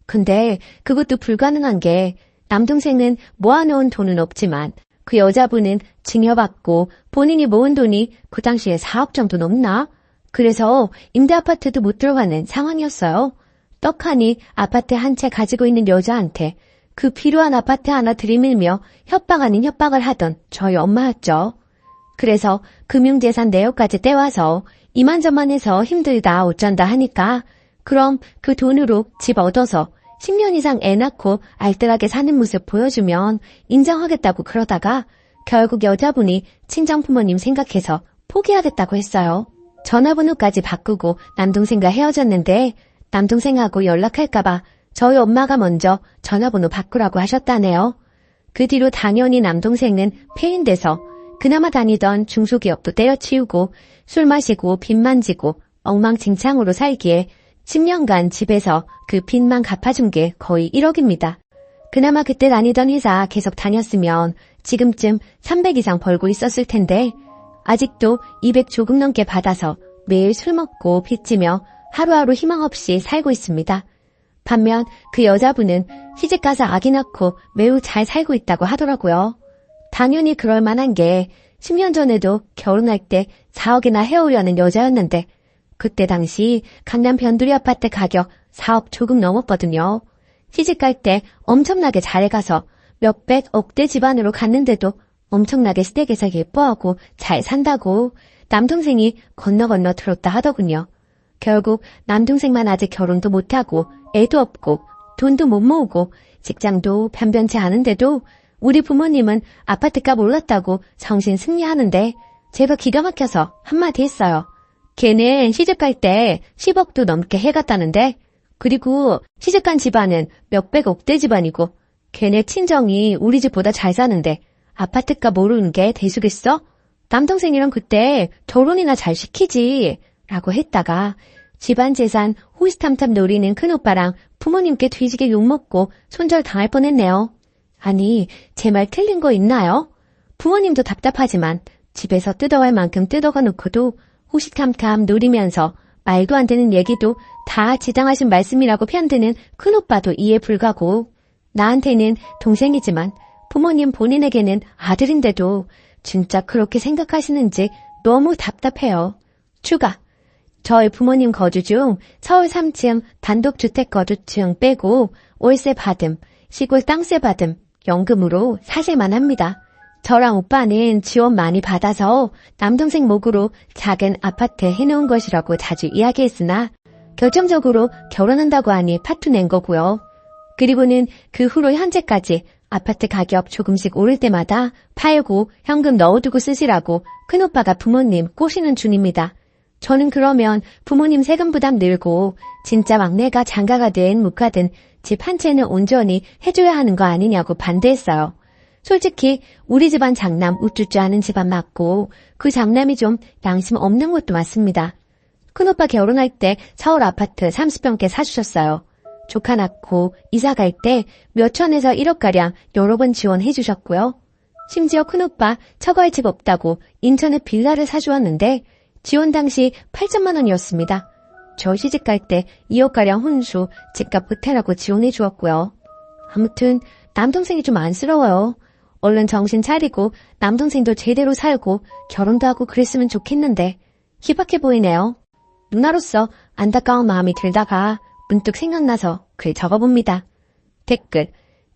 근데 그것도 불가능한 게 남동생은 모아놓은 돈은 없지만 그 여자분은 증여받고 본인이 모은 돈이 그 당시에 4억 정도 넘나? 그래서 임대아파트도 못 들어가는 상황이었어요. 떡하니 아파트 한 채 가지고 있는 여자한테 그 필요한 아파트 하나 들이밀며 협박 아닌 협박을 하던 저희 엄마였죠. 그래서 금융재산 내역까지 떼와서 이만저만 해서 힘들다 어쩐다 하니까 그럼 그 돈으로 집 얻어서 10년 이상 애 낳고 알뜰하게 사는 모습 보여주면 인정하겠다고 그러다가 결국 여자분이 친정부모님 생각해서 포기하겠다고 했어요. 전화번호까지 바꾸고 남동생과 헤어졌는데 남동생하고 연락할까봐 저희 엄마가 먼저 전화번호 바꾸라고 하셨다네요. 그 뒤로 당연히 남동생은 폐인돼서 그나마 다니던 중소기업도 때려치우고 술 마시고 빚 만지고 엉망진창으로 살기에 10년간 집에서 그 빚만 갚아준 게 거의 1억입니다. 그나마 그때 다니던 회사 계속 다녔으면 지금쯤 300 이상 벌고 있었을 텐데 아직도 200 조금 넘게 받아서 매일 술 먹고 빚지며 하루하루 희망 없이 살고 있습니다. 반면 그 여자분은 시집가서 아기 낳고 매우 잘 살고 있다고 하더라고요. 당연히 그럴 만한 게 10년 전에도 결혼할 때 4억이나 해오려는 여자였는데 그때 당시 강남 변두리 아파트 가격 4억 조금 넘었거든요. 시집갈 때 엄청나게 잘해가서 몇백 억대 집안으로 갔는데도 엄청나게 시댁에서 예뻐하고 잘 산다고 남동생이 건너 들었다 하더군요. 결국 남동생만 아직 결혼도 못하고 애도 없고 돈도 못 모으고 직장도 변변치 않은데도 우리 부모님은 아파트값 올랐다고 정신 승리하는데 제가 기가 막혀서 한마디 했어요. 걔는 시집갈 때 10억도 넘게 해갔다는데, 그리고 시집간 집안은 몇백억대 집안이고 걔네 친정이 우리 집보다 잘 사는데 아파트값 오르는 게 대수겠어? 남동생이랑 그때 결혼이나 잘 시키지 라고 했다가 집안 재산 호시탐탐 노리는 큰오빠랑 부모님께 뒤지게 욕먹고 손절 당할 뻔했네요. 아니, 제 말 틀린 거 있나요? 부모님도 답답하지만 집에서 뜯어갈 만큼 뜯어가 놓고도 호시탐탐 노리면서 말도 안 되는 얘기도 다 지당하신 말씀이라고 편드는 큰오빠도 이해 불가고, 나한테는 동생이지만 부모님 본인에게는 아들인데도 진짜 그렇게 생각하시는지 너무 답답해요. 추가, 저희 부모님 거주 중 서울 3층 단독주택 거주층 빼고 월세 받음, 시골 땅세 받음, 연금으로 사실만 합니다. 저랑 오빠는 지원 많이 받아서 남동생 목으로 작은 아파트 해놓은 것이라고 자주 이야기했으나 결정적으로 결혼한다고 하니 파투 낸 거고요. 그리고는 그 후로 현재까지 아파트 가격 조금씩 오를 때마다 팔고 현금 넣어두고 쓰시라고 큰오빠가 부모님 꼬시는 중입니다. 저는 그러면 부모님 세금 부담 늘고 진짜 막내가 장가가 된 묵하든 집 한 채는 온전히 해줘야 하는 거 아니냐고 반대했어요. 솔직히 우리 집안 장남 우쭈쭈 하는 집안 맞고 그 장남이 좀 양심 없는 것도 맞습니다. 큰오빠 결혼할 때 서울 아파트 30평대 사주셨어요. 조카 낳고 이사 갈 때 몇천에서 1억가량 여러 번 지원해 주셨고요. 심지어 큰오빠 처가에 집 없다고 인천에 빌라를 사주었는데 지원 당시 8천만 원이었습니다. 저 시집갈 때 2억가량 혼수 집값 보태라고 지원해 주었고요. 아무튼 남동생이 좀 안쓰러워요. 얼른 정신 차리고 남동생도 제대로 살고 결혼도 하고 그랬으면 좋겠는데 희박해 보이네요. 누나로서 안타까운 마음이 들다가 문득 생각나서 글 적어봅니다. 댓글,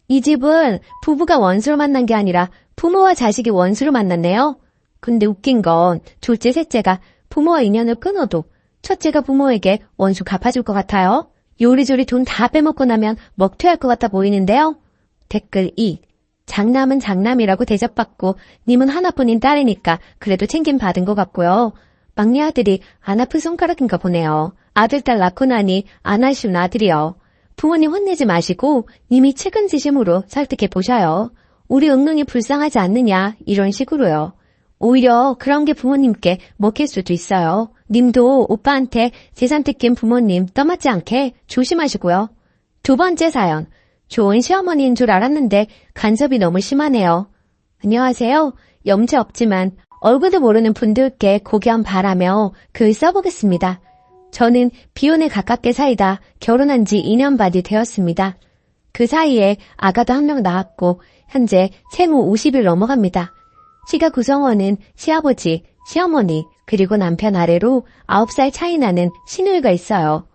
이 집은 부부가 원수로 만난 게 아니라 부모와 자식이 원수로 만났네요. 근데 웃긴 건 둘째, 셋째가 부모와 인연을 끊어도 첫째가 부모에게 원수 갚아줄 것 같아요. 요리조리 돈 다 빼먹고 나면 먹튀할 것 같아 보이는데요. 댓글 2. 장남은 장남이라고 대접받고 님은 하나뿐인 딸이니까 그래도 챙김 받은 것 같고요. 막내 아들이 안 아픈 손가락인가 보네요. 아들, 딸 낳고 나니 안 아쉬운 아들이요. 부모님 혼내지 마시고 님이 측은지심으로 설득해 보셔요. 우리 응능이 불쌍하지 않느냐 이런 식으로요. 오히려 그런 게 부모님께 먹힐 수도 있어요. 님도 오빠한테 재산 뜯긴 부모님 떠맡지 않게 조심하시고요. 두 번째 사연. 좋은 시어머니인 줄 알았는데 간섭이 너무 심하네요. 안녕하세요. 염치 없지만 얼굴도 모르는 분들께 고견 바라며 글 써보겠습니다. 저는 비혼에 가깝게 살다 결혼한 지 2년 반이 되었습니다. 그 사이에 아가도 한 명 낳았고 현재 생후 50일 넘어갑니다. 시가 구성원은 시아버지, 시어머니, 그리고 남편 아래로 9살 차이 나는 시누이가 있어요.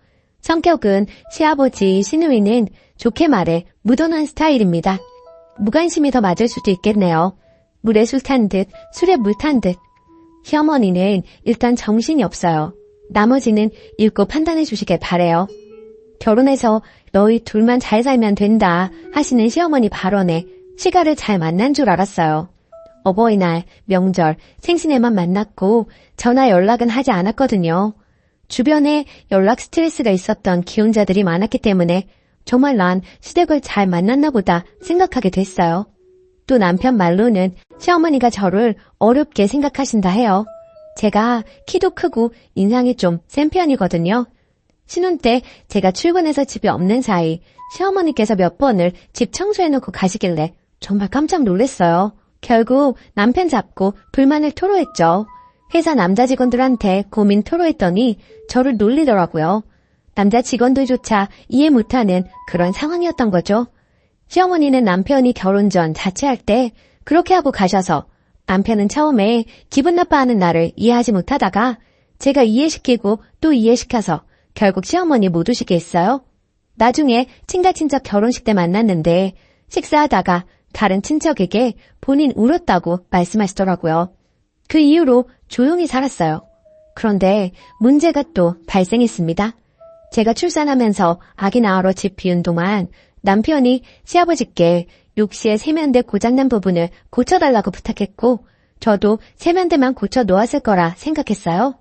성격은 시아버지, 시누이는 좋게 말해 무던한 스타일입니다. 무관심이 더 맞을 수도 있겠네요. 물에 술 탄 듯, 술에 물 탄 듯. 시어머니는 일단 정신이 없어요. 나머지는 읽고 판단해 주시길 바래요. 결혼해서 너희 둘만 잘 살면 된다 하시는 시어머니 발언에 시가를 잘 만난 줄 알았어요. 어버이날, 명절, 생신에만 만났고 전화 연락은 하지 않았거든요. 주변에 연락 스트레스가 있었던 기혼자들이 많았기 때문에 정말 난 시댁을 잘 만났나 보다 생각하게 됐어요. 또 남편 말로는 시어머니가 저를 어렵게 생각하신다 해요. 제가 키도 크고 인상이 좀 센 편이거든요. 신혼 때 제가 출근해서 집에 없는 사이 시어머니께서 몇 번을 집 청소해놓고 가시길래 정말 깜짝 놀랐어요. 결국 남편 잡고 불만을 토로했죠. 회사 남자 직원들한테 고민 토로했더니 저를 놀리더라고요. 남자 직원들조차 이해 못하는 그런 상황이었던 거죠. 시어머니는 남편이 결혼 전 자취할 때 그렇게 하고 가셔서 남편은 처음에 기분 나빠하는 나를 이해하지 못하다가 제가 이해시키고 또 이해시켜서 결국 시어머니 못 오시게 했어요. 나중에 친가친척 결혼식 때 만났는데 식사하다가 다른 친척에게 본인 울었다고 말씀하시더라고요. 그 이후로 조용히 살았어요. 그런데 문제가 또 발생했습니다. 제가 출산하면서 아기 낳으러 집 비운 동안 남편이 시아버지께 욕실의 세면대 고장난 부분을 고쳐달라고 부탁했고 저도 세면대만 고쳐 놓았을 거라 생각했어요.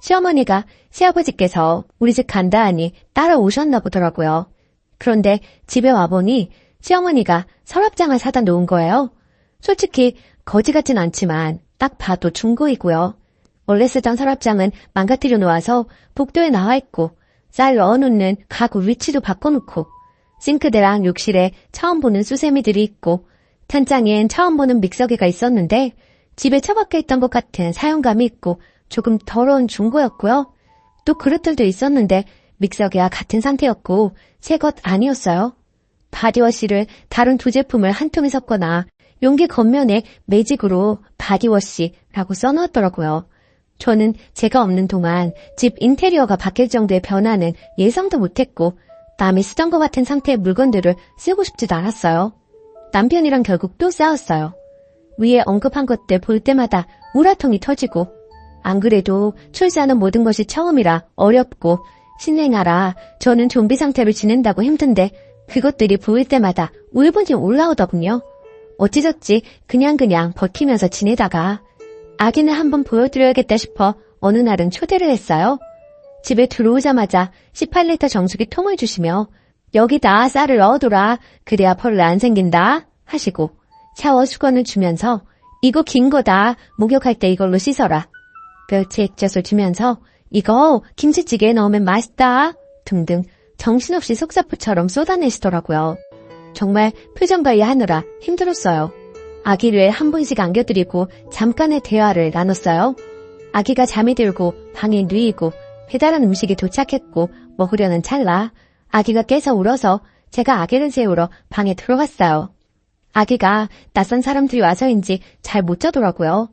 시어머니가 시아버지께서 우리 집 간다 하니 따라오셨나 보더라고요. 그런데 집에 와보니 시어머니가 서랍장을 사다 놓은 거예요. 솔직히 거지 같진 않지만 딱 봐도 중고이고요. 원래 쓰던 서랍장은 망가뜨려 놓아서 복도에 나와 있고 쌀 넣어놓는 가구 위치도 바꿔놓고 싱크대랑 욕실에 처음 보는 수세미들이 있고 찬장엔 처음 보는 믹서기가 있었는데 집에 처박혀 있던 것 같은 사용감이 있고 조금 더러운 중고였고요. 또 그릇들도 있었는데 믹서기와 같은 상태였고 새 것 아니었어요. 바디워시를 다른 두 제품을 한 통에 섞거나 용기 겉면에 매직으로 바디워시라고 써놓았더라고요. 저는 제가 없는 동안 집 인테리어가 바뀔 정도의 변화는 예상도 못했고 남이 쓰던 것 같은 상태의 물건들을 쓰고 싶지도 않았어요. 남편이랑 결국 또 싸웠어요. 위에 언급한 것들 볼 때마다 우라통이 터지고 안 그래도 출산은 모든 것이 처음이라 어렵고 신생아라 저는 좀비 상태로 지낸다고 힘든데 그것들이 보일 때마다 울분이 올라오더군요. 어찌저찌 그냥 버티면서 지내다가 아기는 한번 보여드려야겠다 싶어 어느 날은 초대를 했어요. 집에 들어오자마자 18리터 정수기 통을 주시며 여기다 쌀을 넣어둬라 그래야 벌레 안 생긴다 하시고 샤워 수건을 주면서 이거 긴 거다 목욕할 때 이걸로 씻어라 멸치 액젓을 주면서 이거 김치찌개에 넣으면 맛있다 등등 정신없이 속사포처럼 쏟아내시더라고요. 정말 표정 관리하느라 힘들었어요. 아기를 한 번씩 안겨드리고 잠깐의 대화를 나눴어요. 아기가 잠이 들고 방에 누이고 배달한 음식이 도착했고 먹으려는 찰나 아기가 깨서 울어서 제가 아기를 재우러 방에 들어갔어요. 아기가 낯선 사람들이 와서인지 잘 못 자더라고요.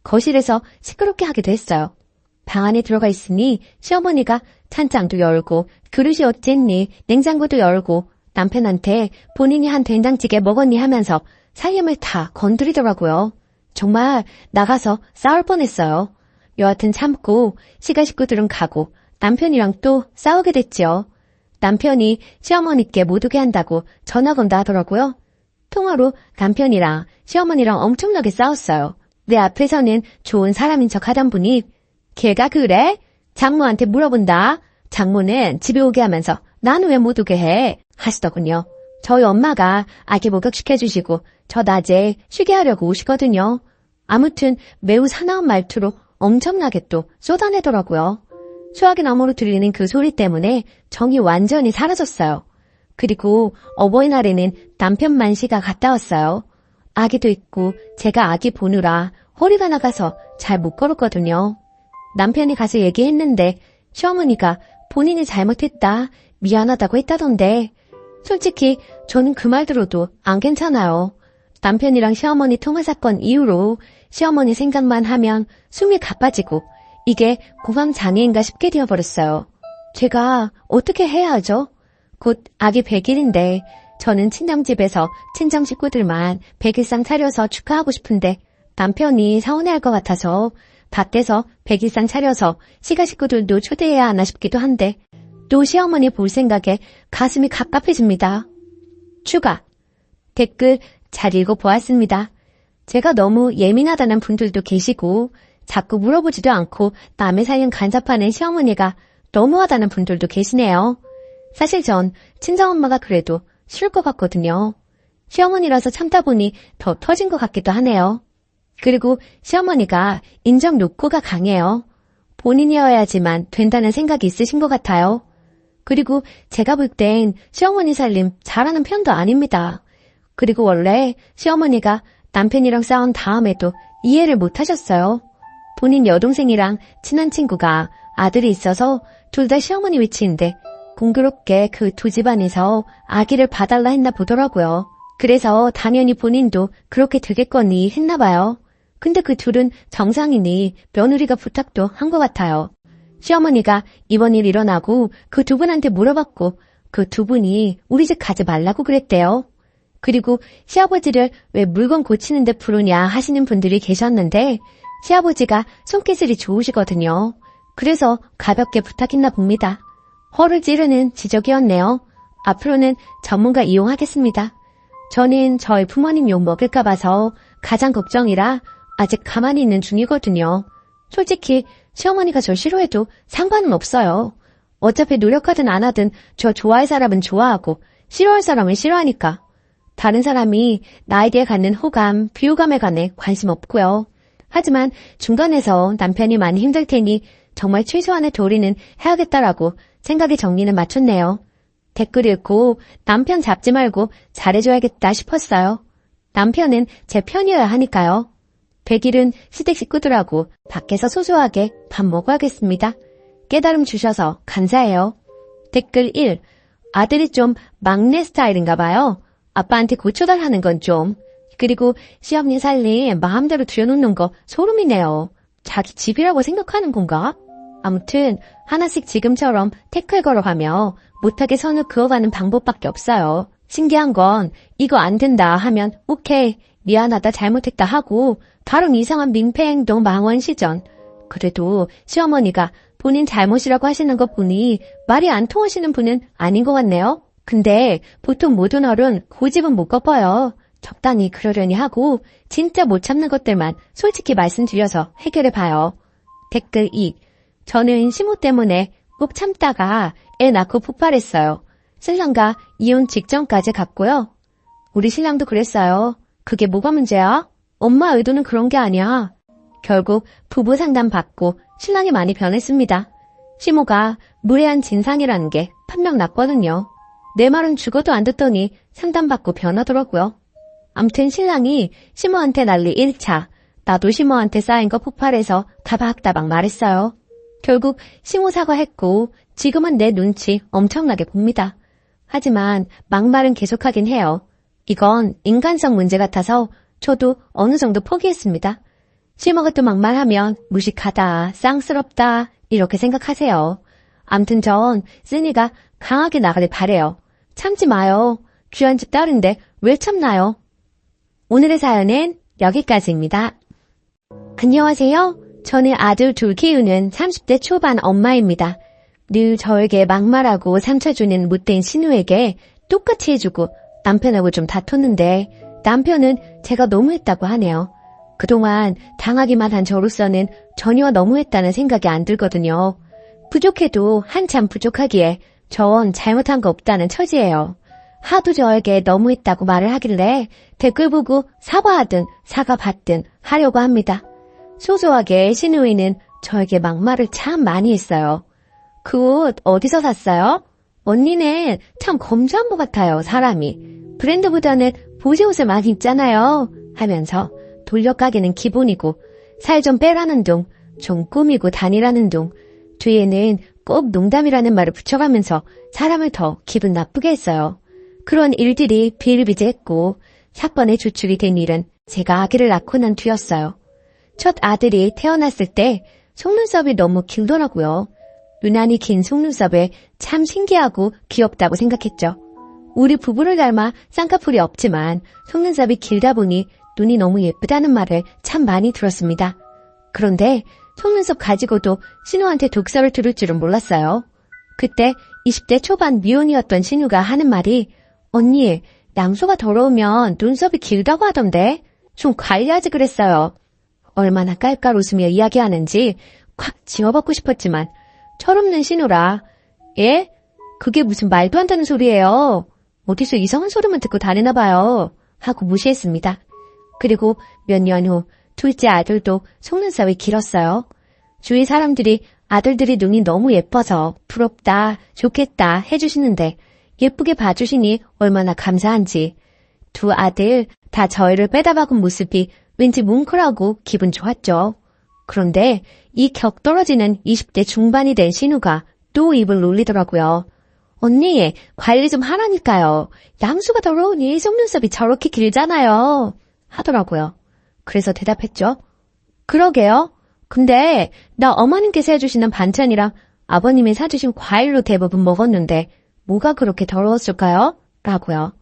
거실에서 시끄럽게 하기도 했어요. 방 안에 들어가 있으니 시어머니가 찬장도 열고 그릇이 어쨌니 냉장고도 열고 남편한테 본인이 한 된장찌개 먹었니 하면서 살림을 다 건드리더라고요. 정말 나가서 싸울 뻔했어요. 여하튼 참고 시가 식구들은 가고 남편이랑 또 싸우게 됐지요. 남편이 시어머니께 못 오게 한다고 전화 건다 하더라고요. 통화로 남편이랑 시어머니랑 엄청나게 싸웠어요. 내 앞에서는 좋은 사람인 척 하던 분이 걔가 그래? 장모한테 물어본다. 장모는 집에 오게 하면서 나는 왜 못 오게 해? 하시더군요. 저희 엄마가 아기 목욕시켜주시고 저 낮에 쉬게 하려고 오시거든요. 아무튼 매우 사나운 말투로 엄청나게 또 쏟아내더라고요. 수화기 너머로 들리는 그 소리 때문에 정이 완전히 사라졌어요. 그리고 어버이날에는 남편 만시가 갔다 왔어요. 아기도 있고 제가 아기 보느라 허리가 나가서 잘 못 걸었거든요. 남편이 가서 얘기했는데 시어머니가 본인이 잘못했다, 미안하다고 했다던데 솔직히 저는 그 말 들어도 안 괜찮아요. 남편이랑 시어머니 통화 사건 이후로 시어머니 생각만 하면 숨이 가빠지고 이게 공황장애인가 싶게 되어버렸어요. 제가 어떻게 해야 하죠? 곧 아기 100일인데 저는 친정집에서 친정 식구들만 100일상 차려서 축하하고 싶은데 남편이 서운해할 것 같아서 밖에서 100일상 차려서 시가 식구들도 초대해야 하나 싶기도 한데 또 시어머니 볼 생각에 가슴이 갑갑해집니다. 추가 댓글 잘 읽어보았습니다. 제가 너무 예민하다는 분들도 계시고 자꾸 물어보지도 않고 남의 사연 간섭하는 시어머니가 너무하다는 분들도 계시네요. 사실 전 친정엄마가 그래도 싫을 것 같거든요. 시어머니라서 참다 보니 더 터진 것 같기도 하네요. 그리고 시어머니가 인정 욕구가 강해요. 본인이어야지만 된다는 생각이 있으신 것 같아요. 그리고 제가 볼 땐 시어머니 살림 잘하는 편도 아닙니다. 그리고 원래 시어머니가 남편이랑 싸운 다음에도 이해를 못 하셨어요. 본인 여동생이랑 친한 친구가 아들이 있어서 둘 다 시어머니 위치인데 공교롭게 그 두 집안에서 아기를 봐달라 했나 보더라고요. 그래서 당연히 본인도 그렇게 되겠거니 했나 봐요. 근데 그 둘은 정상이니 며느리가 부탁도 한 것 같아요. 시어머니가 이번 일 일어나고 그 두 분한테 물어봤고 그 두 분이 우리 집 가지 말라고 그랬대요. 그리고 시아버지를 왜 물건 고치는데 부르냐 하시는 분들이 계셨는데 시아버지가 손기술이 좋으시거든요. 그래서 가볍게 부탁했나 봅니다. 허를 찌르는 지적이었네요. 앞으로는 전문가 이용하겠습니다. 저는 저희 부모님 욕 먹을까 봐서 가장 걱정이라 아직 가만히 있는 중이거든요. 솔직히 시어머니가 저 싫어해도 상관은 없어요. 어차피 노력하든 안 하든 저 좋아할 사람은 좋아하고 싫어할 사람은 싫어하니까. 다른 사람이 나에 대해 갖는 호감, 비호감에 관해 관심 없고요. 하지만 중간에서 남편이 많이 힘들 테니 정말 최소한의 도리는 해야겠다라고 생각의 정리는 맞췄네요. 댓글 읽고 남편 잡지 말고 잘해줘야겠다 싶었어요. 남편은 제 편이어야 하니까요. 100일은 시댁 식구들하고 밖에서 소소하게 밥 먹어야겠습니다. 깨달음 주셔서 감사해요. 댓글 1. 아들이 좀 막내 스타일인가 봐요. 아빠한테 고쳐달라는 건 좀. 그리고 시어머니 살림 마음대로 들여놓는 거 소름이네요. 자기 집이라고 생각하는 건가? 아무튼 하나씩 지금처럼 태클 걸어가며 못하게 선을 그어가는 방법밖에 없어요. 신기한 건 이거 안 된다 하면 오케이, 미안하다, 잘못했다 하고 다른 이상한 민폐 행동 망원 시전. 그래도 시어머니가 본인 잘못이라고 하시는 것 보니 말이 안 통하시는 분은 아닌 것 같네요. 근데 보통 모든 어른 고집은 못 꺾어요. 적당히 그러려니 하고 진짜 못 참는 것들만 솔직히 말씀드려서 해결해봐요. 댓글 2. 저는 시모 때문에 꼭 참다가 애 낳고 폭발했어요. 신랑과 이혼 직전까지 갔고요. 우리 신랑도 그랬어요. 그게 뭐가 문제야? 엄마 의도는 그런 게 아니야. 결국 부부 상담 받고 신랑이 많이 변했습니다. 시모가 무례한 진상이라는 게 판명 났거든요. 내 말은 죽어도 안 듣더니 상담받고 변하더라고요. 암튼 신랑이 시모한테 난리 1차, 나도 시모한테 쌓인 거 폭발해서 다박다박 말했어요. 결국 시모 사과했고 지금은 내 눈치 엄청나게 봅니다. 하지만 막말은 계속하긴 해요. 이건 인간성 문제 같아서 저도 어느 정도 포기했습니다. 시모가 또 막말하면 무식하다, 쌍스럽다 이렇게 생각하세요. 암튼 전 쓰니가 강하게 나가길 바래요. 참지 마요. 귀한 집 딸인데 왜 참나요? 오늘의 사연은 여기까지입니다. 안녕하세요. 저는 아들 둘 키우는 30대 초반 엄마입니다. 늘 저에게 막말하고 상처 주는 못된 신우에게 똑같이 해주고 남편하고 좀 다퉜는데 남편은 제가 너무했다고 하네요. 그동안 당하기만 한 저로서는 전혀 너무했다는 생각이 안 들거든요. 부족해도 한참 부족하기에 전 잘못한 거 없다는 처지예요. 하도 저에게 너무했다고 말을 하길래 댓글 보고 사과하든 사과받든 하려고 합니다. 소소하게 신우이는 저에게 막말을 참 많이 했어요. 그 옷 어디서 샀어요? 언니는 참 검소한 것 같아요, 사람이. 브랜드보다는 보세 옷을 많이 입잖아요. 하면서 돌려가기는 기본이고 살 좀 빼라는 둥, 좀 꾸미고 다니라는 둥, 뒤에는 꼭 농담이라는 말을 붙여가면서 사람을 더 기분 나쁘게 했어요. 그런 일들이 비일비재했고 사건의 주축이 된 일은 제가 아기를 낳고 난 뒤였어요. 첫 아들이 태어났을 때 속눈썹이 너무 길더라고요. 유난히 긴 속눈썹에 참 신기하고 귀엽다고 생각했죠. 우리 부부를 닮아 쌍꺼풀이 없지만 속눈썹이 길다 보니 눈이 너무 예쁘다는 말을 참 많이 들었습니다. 그런데 속눈썹 가지고도 신우한테 독설을 들을 줄은 몰랐어요. 그때 20대 초반 미혼이었던 신우가 하는 말이 언니, 양소가 더러우면 눈썹이 길다고 하던데 좀 관리하지 그랬어요. 얼마나 깔깔 웃으며 이야기하는지 콱 지워받고 싶었지만 철없는 신우라 예? 그게 무슨 말도 안 되는 소리예요. 어디서 이상한 소리만 듣고 다니나 봐요. 하고 무시했습니다. 그리고 몇 년 후 둘째 아들도 속눈썹이 길었어요. 주위 사람들이 아들들이 눈이 너무 예뻐서 부럽다, 좋겠다 해주시는데 예쁘게 봐주시니 얼마나 감사한지. 두 아들 다 저희를 빼다박은 모습이 왠지 뭉클하고 기분 좋았죠. 그런데 이 격떨어지는 20대 중반이 된 신우가 또 입을 놀리더라고요. 언니, 관리 좀 하라니까요. 양수가 더러우니 속눈썹이 저렇게 길잖아요. 하더라고요. 그래서 대답했죠. 그러게요. 근데 나 어머님께서 해주시는 반찬이랑 아버님이 사주신 과일로 대부분 먹었는데 뭐가 그렇게 더러웠을까요? 라고요.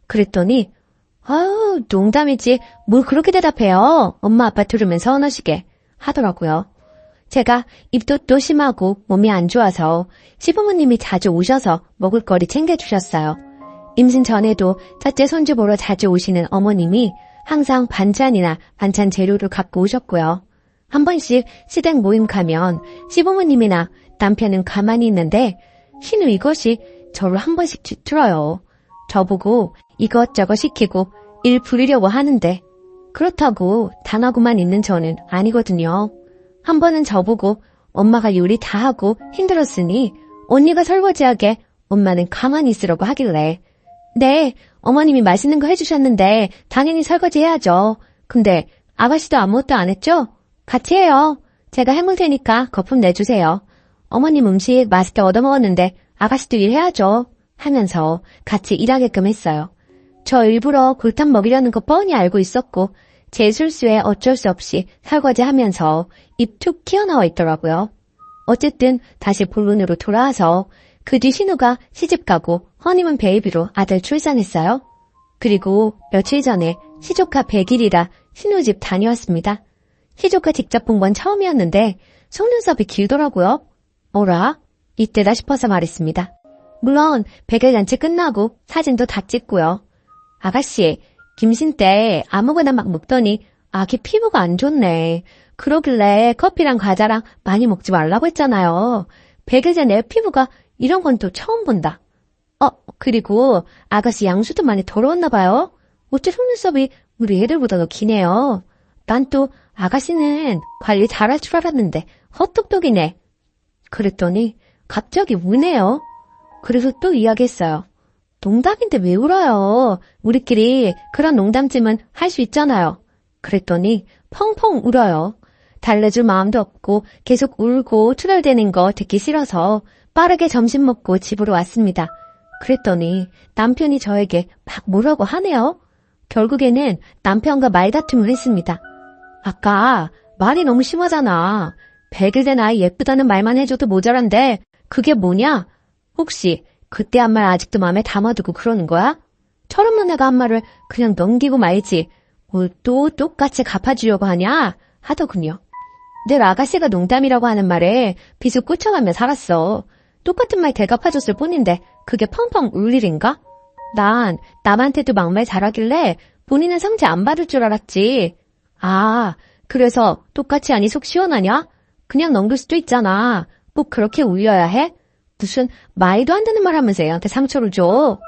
그랬더니 아유, 농담이지 뭘 그렇게 대답해요. 엄마 아빠 들으면 서운하시게. 하더라고요. 제가 입도 또 심하고 몸이 안 좋아서 시부모님이 자주 오셔서 먹을거리 챙겨주셨어요. 임신 전에도 첫째 손주 보러 자주 오시는 어머님이 항상 반찬이나 반찬 재료를 갖고 오셨고요. 한 번씩 시댁 모임 가면 시부모님이나 남편은 가만히 있는데 신우 이것이 저를 한 번씩 뒤틀어요. 저보고 이것저것 시키고 일 부리려고 하는데 그렇다고 단하고만 있는 저는 아니거든요. 한 번은 저보고 엄마가 요리 다 하고 힘들었으니 언니가 설거지하게 엄마는 가만히 있으라고 하길래 네, 어머님이 맛있는 거 해주셨는데 당연히 설거지 해야죠. 근데 아가씨도 아무것도 안 했죠? 같이 해요. 제가 해물 테니까 거품 내주세요. 어머님 음식 맛있게 얻어먹었는데 아가씨도 일해야죠. 하면서 같이 일하게끔 했어요. 저 일부러 골탕 먹이려는 거 뻔히 알고 있었고 제 실수에 어쩔 수 없이 설거지하면서 입 툭 튀어나와 있더라고요. 어쨌든 다시 본론으로 돌아와서 그 뒤 신우가 시집가고 허니문 베이비로 아들 출산했어요. 그리고 며칠 전에 시조카 100일이라 신우 집 다녀왔습니다. 시조카 직접 본 건 처음이었는데 속눈썹이 길더라고요. 어라? 이때다 싶어서 말했습니다. 물론 100일 잔치 끝나고 사진도 다 찍고요. 아가씨, 김신 때 아무거나 막 먹더니 아기 피부가 안 좋네. 그러길래 커피랑 과자랑 많이 먹지 말라고 했잖아요. 100일 전 내 피부가 이런 건 또 처음 본다. 그리고 아가씨 양수도 많이 더러웠나 봐요. 어째 속눈썹이 우리 애들보다 더 기네요. 난 또 아가씨는 관리 잘할 줄 알았는데 헛똑똑이네. 그랬더니 갑자기 우네요. 그래서 또 이야기했어요. 농담인데 왜 울어요? 우리끼리 그런 농담쯤은 할 수 있잖아요. 그랬더니 펑펑 울어요. 달래줄 마음도 없고 계속 울고 투덜대는 거 듣기 싫어서 빠르게 점심 먹고 집으로 왔습니다. 그랬더니 남편이 저에게 막 뭐라고 하네요. 결국에는 남편과 말다툼을 했습니다. 아까 말이 너무 심하잖아. 100일 된 아이 예쁘다는 말만 해줘도 모자란데 그게 뭐냐? 혹시 그때 한 말 아직도 마음에 담아두고 그러는 거야? 철없는 애가 한 말을 그냥 넘기고 말지 뭘 또 똑같이 갚아주려고 하냐? 하더군요. 늘 아가씨가 농담이라고 하는 말에 비수 꽂혀가며 살았어. 똑같은 말 대갚아줬을 뿐인데 그게 펑펑 울 일인가? 난 남한테도 막말 잘하길래 본인은 상처 안 받을 줄 알았지. 아, 그래서 똑같이 하니 속 시원하냐? 그냥 넘길 수도 있잖아. 꼭 그렇게 울려야 해? 무슨 말도 안 되는 말 하면서 애한테 상처를 줘.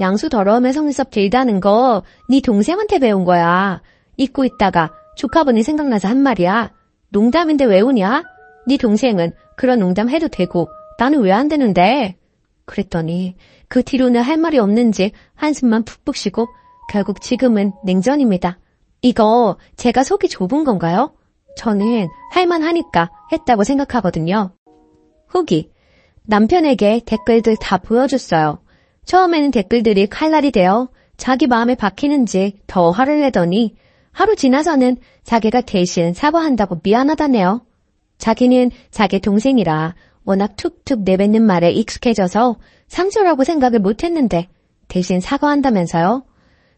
양수 더러우면 속눈썹 길다는 거 네 동생한테 배운 거야. 잊고 있다가 조카분이 생각나서 한 말이야. 농담인데 왜 우냐? 네 동생은 그런 농담 해도 되고 나는 왜 안 되는데? 그랬더니 그 뒤로는 할 말이 없는지 한숨만 푹푹 쉬고 결국 지금은 냉전입니다. 이거 제가 속이 좁은 건가요? 저는 할만하니까 했다고 생각하거든요. 후기. 남편에게 댓글들 다 보여줬어요. 처음에는 댓글들이 칼날이 되어 자기 마음에 박히는지 더 화를 내더니 하루 지나서는 자기가 대신 사과한다고 미안하다네요. 자기는 자기 동생이라 워낙 툭툭 내뱉는 말에 익숙해져서 상처라고 생각을 못했는데 대신 사과한다면서요.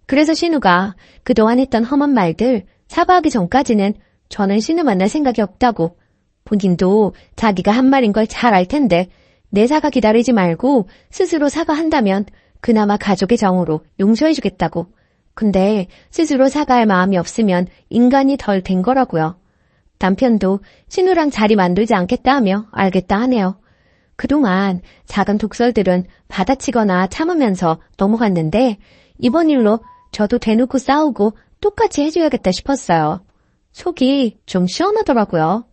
그래서 신우가 그동안 했던 험한 말들 사과하기 전까지는 저는 신우 만날 생각이 없다고 본인도 자기가 한 말인 걸 잘 알 텐데 내 사과 기다리지 말고 스스로 사과한다면 그나마 가족의 정으로 용서해주겠다고. 근데 스스로 사과할 마음이 없으면 인간이 덜 된 거라고요. 남편도 신우랑 자리 만들지 않겠다 하며 알겠다 하네요. 그동안 작은 독설들은 받아치거나 참으면서 넘어갔는데 이번 일로 저도 대놓고 싸우고 똑같이 해줘야겠다 싶었어요. 속이 좀 시원하더라고요.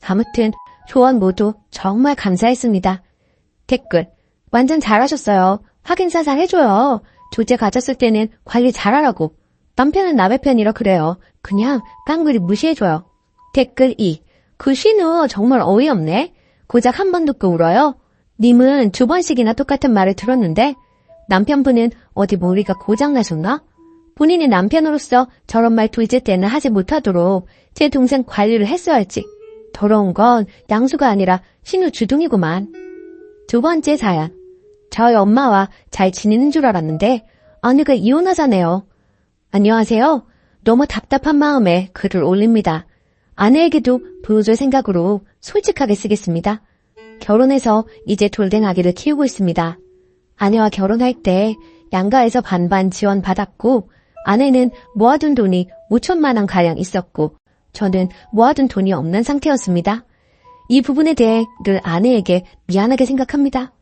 아무튼 조언 모두 정말 감사했습니다. 댓글. 완전 잘하셨어요. 확인사살 해줘요. 조제 가졌을 때는 관리 잘하라고. 남편은 남의 편이라 그래요. 그냥 깡그리 무시해줘요. 댓글 2. 그 신우 정말 어이없네. 고작 한 번 듣고 울어요. 님은 2번씩이나 똑같은 말을 들었는데 남편분은 어디 머리가 고장나셨나? 본인이 남편으로서 저런 말 둘째 때는 하지 못하도록 제 동생 관리를 했어야 할지. 더러운 건 양수가 아니라 신우 주둥이구만. 2번째 사연. 저희 엄마와 잘 지내는 줄 알았는데 아내가 이혼하자네요. 안녕하세요. 너무 답답한 마음에 글을 올립니다. 아내에게도 보여줄 생각으로 솔직하게 쓰겠습니다. 결혼해서 이제 돌된 아기를 키우고 있습니다. 아내와 결혼할 때 양가에서 반반 지원받았고 아내는 모아둔 돈이 5천만 원 가량 있었고 저는 모아둔 돈이 없는 상태였습니다. 이 부분에 대해 늘 아내에게 미안하게 생각합니다.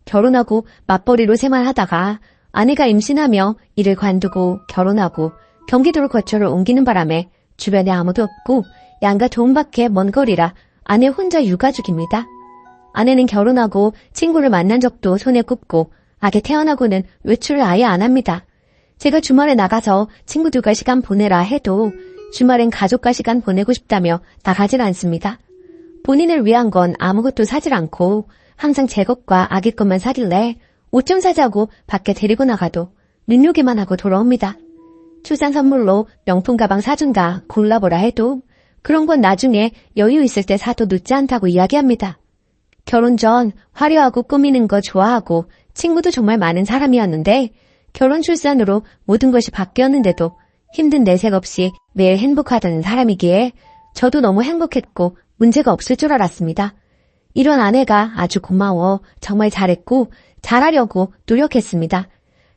결혼하고 맞벌이로 생활하다가 아내가 임신하며 일을 관두고 결혼하고 경기도로 거처를 옮기는 바람에 주변에 아무도 없고 양가 도움밖에 먼 거리라 아내 혼자 육아중입니다. 아내는 결혼하고 친구를 만난 적도 손에 꼽고 아기 태어나고는 외출을 아예 안 합니다. 제가 주말에 나가서 친구들과 시간 보내라 해도 주말엔 가족과 시간 보내고 싶다며 나가질 않습니다. 본인을 위한 건 아무것도 사질 않고 항상 제 것과 아기 것만 사길래 옷 좀 사자고 밖에 데리고 나가도 눈요기만 하고 돌아옵니다. 출산 선물로 명품 가방 사준다 골라보라 해도 그런 건 나중에 여유 있을 때 사도 늦지 않다고 이야기합니다. 결혼 전 화려하고 꾸미는 거 좋아하고 친구도 정말 많은 사람이었는데 결혼 출산으로 모든 것이 바뀌었는데도 힘든 내색 없이 매일 행복하다는 사람이기에 저도 너무 행복했고 문제가 없을 줄 알았습니다. 이런 아내가 아주 고마워 정말 잘했고 잘하려고 노력했습니다.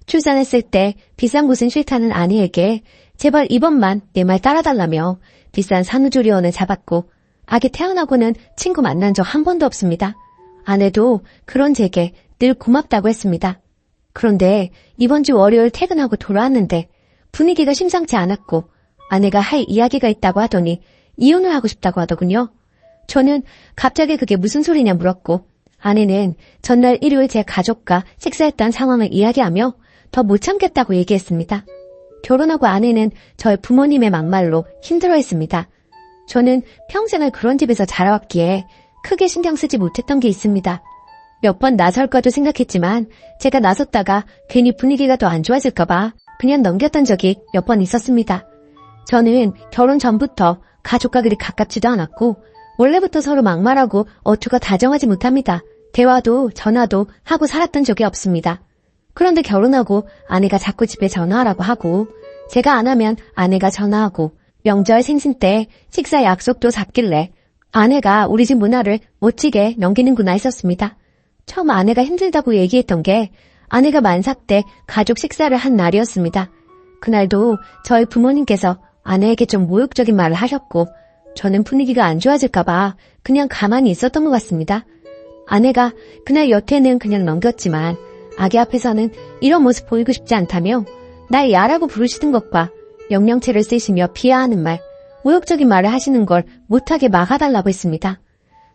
출산했을 때 비싼 곳은 싫다는 아내에게 제발 이번만 내 말 따라달라며 비싼 산후조리원을 잡았고 아기 태어나고는 친구 만난 적 한 번도 없습니다. 아내도 그런 제게 늘 고맙다고 했습니다. 그런데 이번 주 월요일 퇴근하고 돌아왔는데 분위기가 심상치 않았고 아내가 할 이야기가 있다고 하더니 이혼을 하고 싶다고 하더군요. 저는 갑자기 그게 무슨 소리냐 물었고 아내는 전날 일요일 제 가족과 식사했던 상황을 이야기하며 더 못 참겠다고 얘기했습니다. 결혼하고 아내는 저의 부모님의 막말로 힘들어했습니다. 저는 평생을 그런 집에서 자라왔기에 크게 신경 쓰지 못했던 게 있습니다. 몇 번 나설까도 생각했지만 제가 나섰다가 괜히 분위기가 더 안 좋아질까봐 그냥 넘겼던 적이 몇 번 있었습니다. 저는 결혼 전부터 가족과 그리 가깝지도 않았고 원래부터 서로 막말하고 어투가 다정하지 못합니다. 대화도 전화도 하고 살았던 적이 없습니다. 그런데 결혼하고 아내가 자꾸 집에 전화하라고 하고 제가 안 하면 아내가 전화하고 명절 생신 때 식사 약속도 잡길래 아내가 우리 집 문화를 멋지게 넘기는구나 했었습니다. 처음 아내가 힘들다고 얘기했던 게 아내가 만삭 때 가족 식사를 한 날이었습니다. 그날도 저희 부모님께서 아내에게 좀 모욕적인 말을 하셨고 저는 분위기가 안 좋아질까봐 그냥 가만히 있었던 것 같습니다. 아내가 그날 여태는 그냥 넘겼지만 아기 앞에서는 이런 모습 보이고 싶지 않다며 날 야라고 부르시는 것과 명령체를 쓰시며 비하하는 말, 모욕적인 말을 하시는 걸 못하게 막아달라고 했습니다.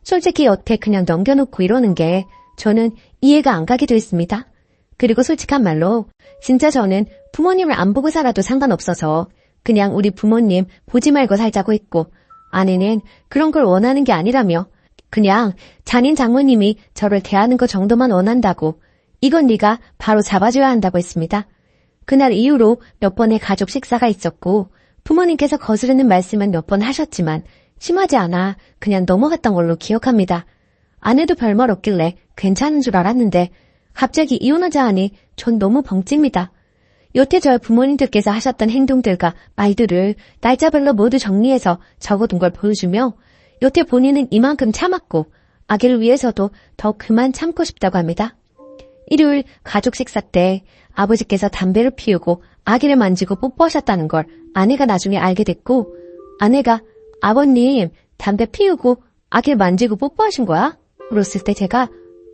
솔직히 여태 그냥 넘겨놓고 이러는 게 저는 이해가 안 가기도 했습니다. 그리고 솔직한 말로 진짜 저는 부모님을 안 보고 살아도 상관없어서 그냥 우리 부모님 보지 말고 살자고 했고 아내는 그런 걸 원하는 게 아니라며 그냥 잔인 장모님이 저를 대하는 것 정도만 원한다고 이건 네가 바로 잡아줘야 한다고 했습니다. 그날 이후로 몇 번의 가족 식사가 있었고 부모님께서 거스르는 말씀은 몇 번 하셨지만 심하지 않아 그냥 넘어갔던 걸로 기억합니다. 아내도 별말 없길래 괜찮은 줄 알았는데 갑자기 이혼하자 하니 전 너무 벙찝니다. 여태 저희 부모님들께서 하셨던 행동들과 말들을 날짜별로 모두 정리해서 적어둔 걸 보여주며 여태 본인은 이만큼 참았고 아기를 위해서도 더 그만 참고 싶다고 합니다. 일요일 가족 식사 때 아버지께서 담배를 피우고 아기를 만지고 뽀뽀하셨다는 걸 아내가 나중에 알게 됐고 아내가 아버님 담배 피우고 아기를 만지고 뽀뽀하신 거야? 물었을 때 제가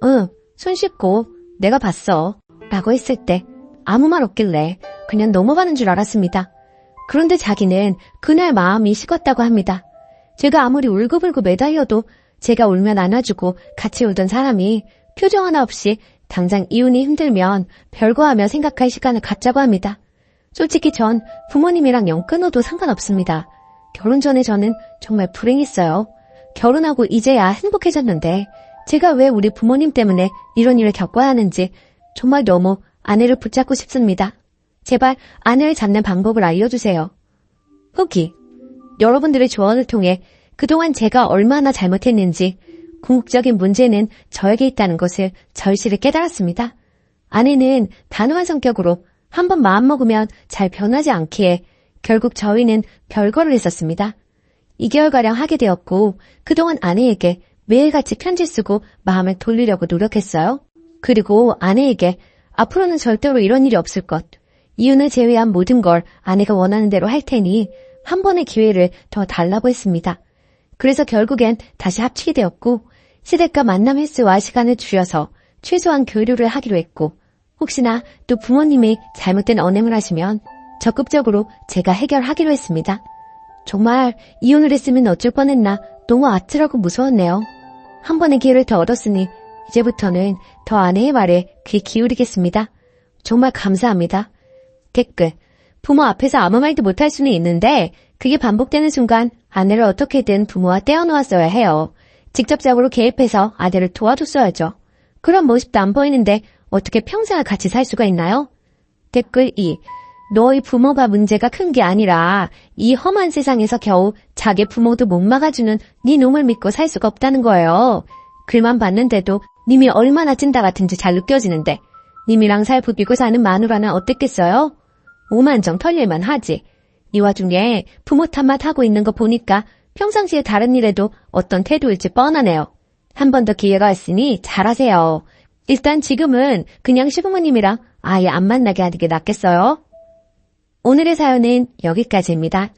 응, 손 씻고 내가 봤어 라고 했을 때 아무 말 없길래 그냥 넘어가는 줄 알았습니다. 그런데 자기는 그날 마음이 식었다고 합니다. 제가 아무리 울고불고 매달려도 제가 울면 안아주고 같이 울던 사람이 표정 하나 없이 당장 이혼이 힘들면 별거하며 생각할 시간을 갖자고 합니다. 솔직히 전 부모님이랑 영 끊어도 상관없습니다. 결혼 전에 저는 정말 불행했어요. 결혼하고 이제야 행복해졌는데 제가 왜 우리 부모님 때문에 이런 일을 겪어야 하는지 정말 너무 아내를 붙잡고 싶습니다. 제발 아내를 잡는 방법을 알려주세요. 후기. 여러분들의 조언을 통해 그동안 제가 얼마나 잘못했는지 궁극적인 문제는 저에게 있다는 것을 절실히 깨달았습니다. 아내는 단호한 성격으로 한번 마음먹으면 잘 변하지 않기에 결국 저희는 별거를 했었습니다. 2개월가량 하게 되었고 그동안 아내에게 매일같이 편지 쓰고 마음을 돌리려고 노력했어요. 그리고 아내에게 앞으로는 절대로 이런 일이 없을 것, 이윤을 제외한 모든 걸 아내가 원하는 대로 할 테니 한 번의 기회를 더 달라고 했습니다. 그래서 결국엔 다시 합치게 되었고 시댁과 만남 횟수와 시간을 줄여서 최소한 교류를 하기로 했고 혹시나 또 부모님이 잘못된 언행을 하시면 적극적으로 제가 해결하기로 했습니다. 정말 이혼을 했으면 어쩔 뻔했나 너무 아찔하고 무서웠네요. 한 번의 기회를 더 얻었으니 이제부터는 더 아내의 말에 귀 기울이겠습니다. 정말 감사합니다. 댓글: 부모 앞에서 아무 말도 못할 수는 있는데 그게 반복되는 순간 아내를 어떻게든 부모와 떼어놓았어야 해요. 직접적으로 개입해서 아내를 도와줬어야죠. 그런 모습도 안 보이는데 어떻게 평생을 같이 살 수가 있나요? 댓글 2. 너희 부모가 문제가 큰 게 아니라 이 험한 세상에서 겨우 자기 부모도 못 막아주는 네 놈을 믿고 살 수가 없다는 거예요. 글만 봤는데도 님이 얼마나 찐따 같은지 잘 느껴지는데 님이랑 살 부비고 사는 마누라는 어땠겠어요? 오만정 털릴만 하지. 이 와중에 부모 탓만 하고 있는 거 보니까 평상시에 다른 일에도 어떤 태도일지 뻔하네요. 한 번 더 기회가 있으니 잘하세요. 일단 지금은 그냥 시부모님이랑 아예 안 만나게 하는 게 낫겠어요? 오늘의 사연은 여기까지입니다.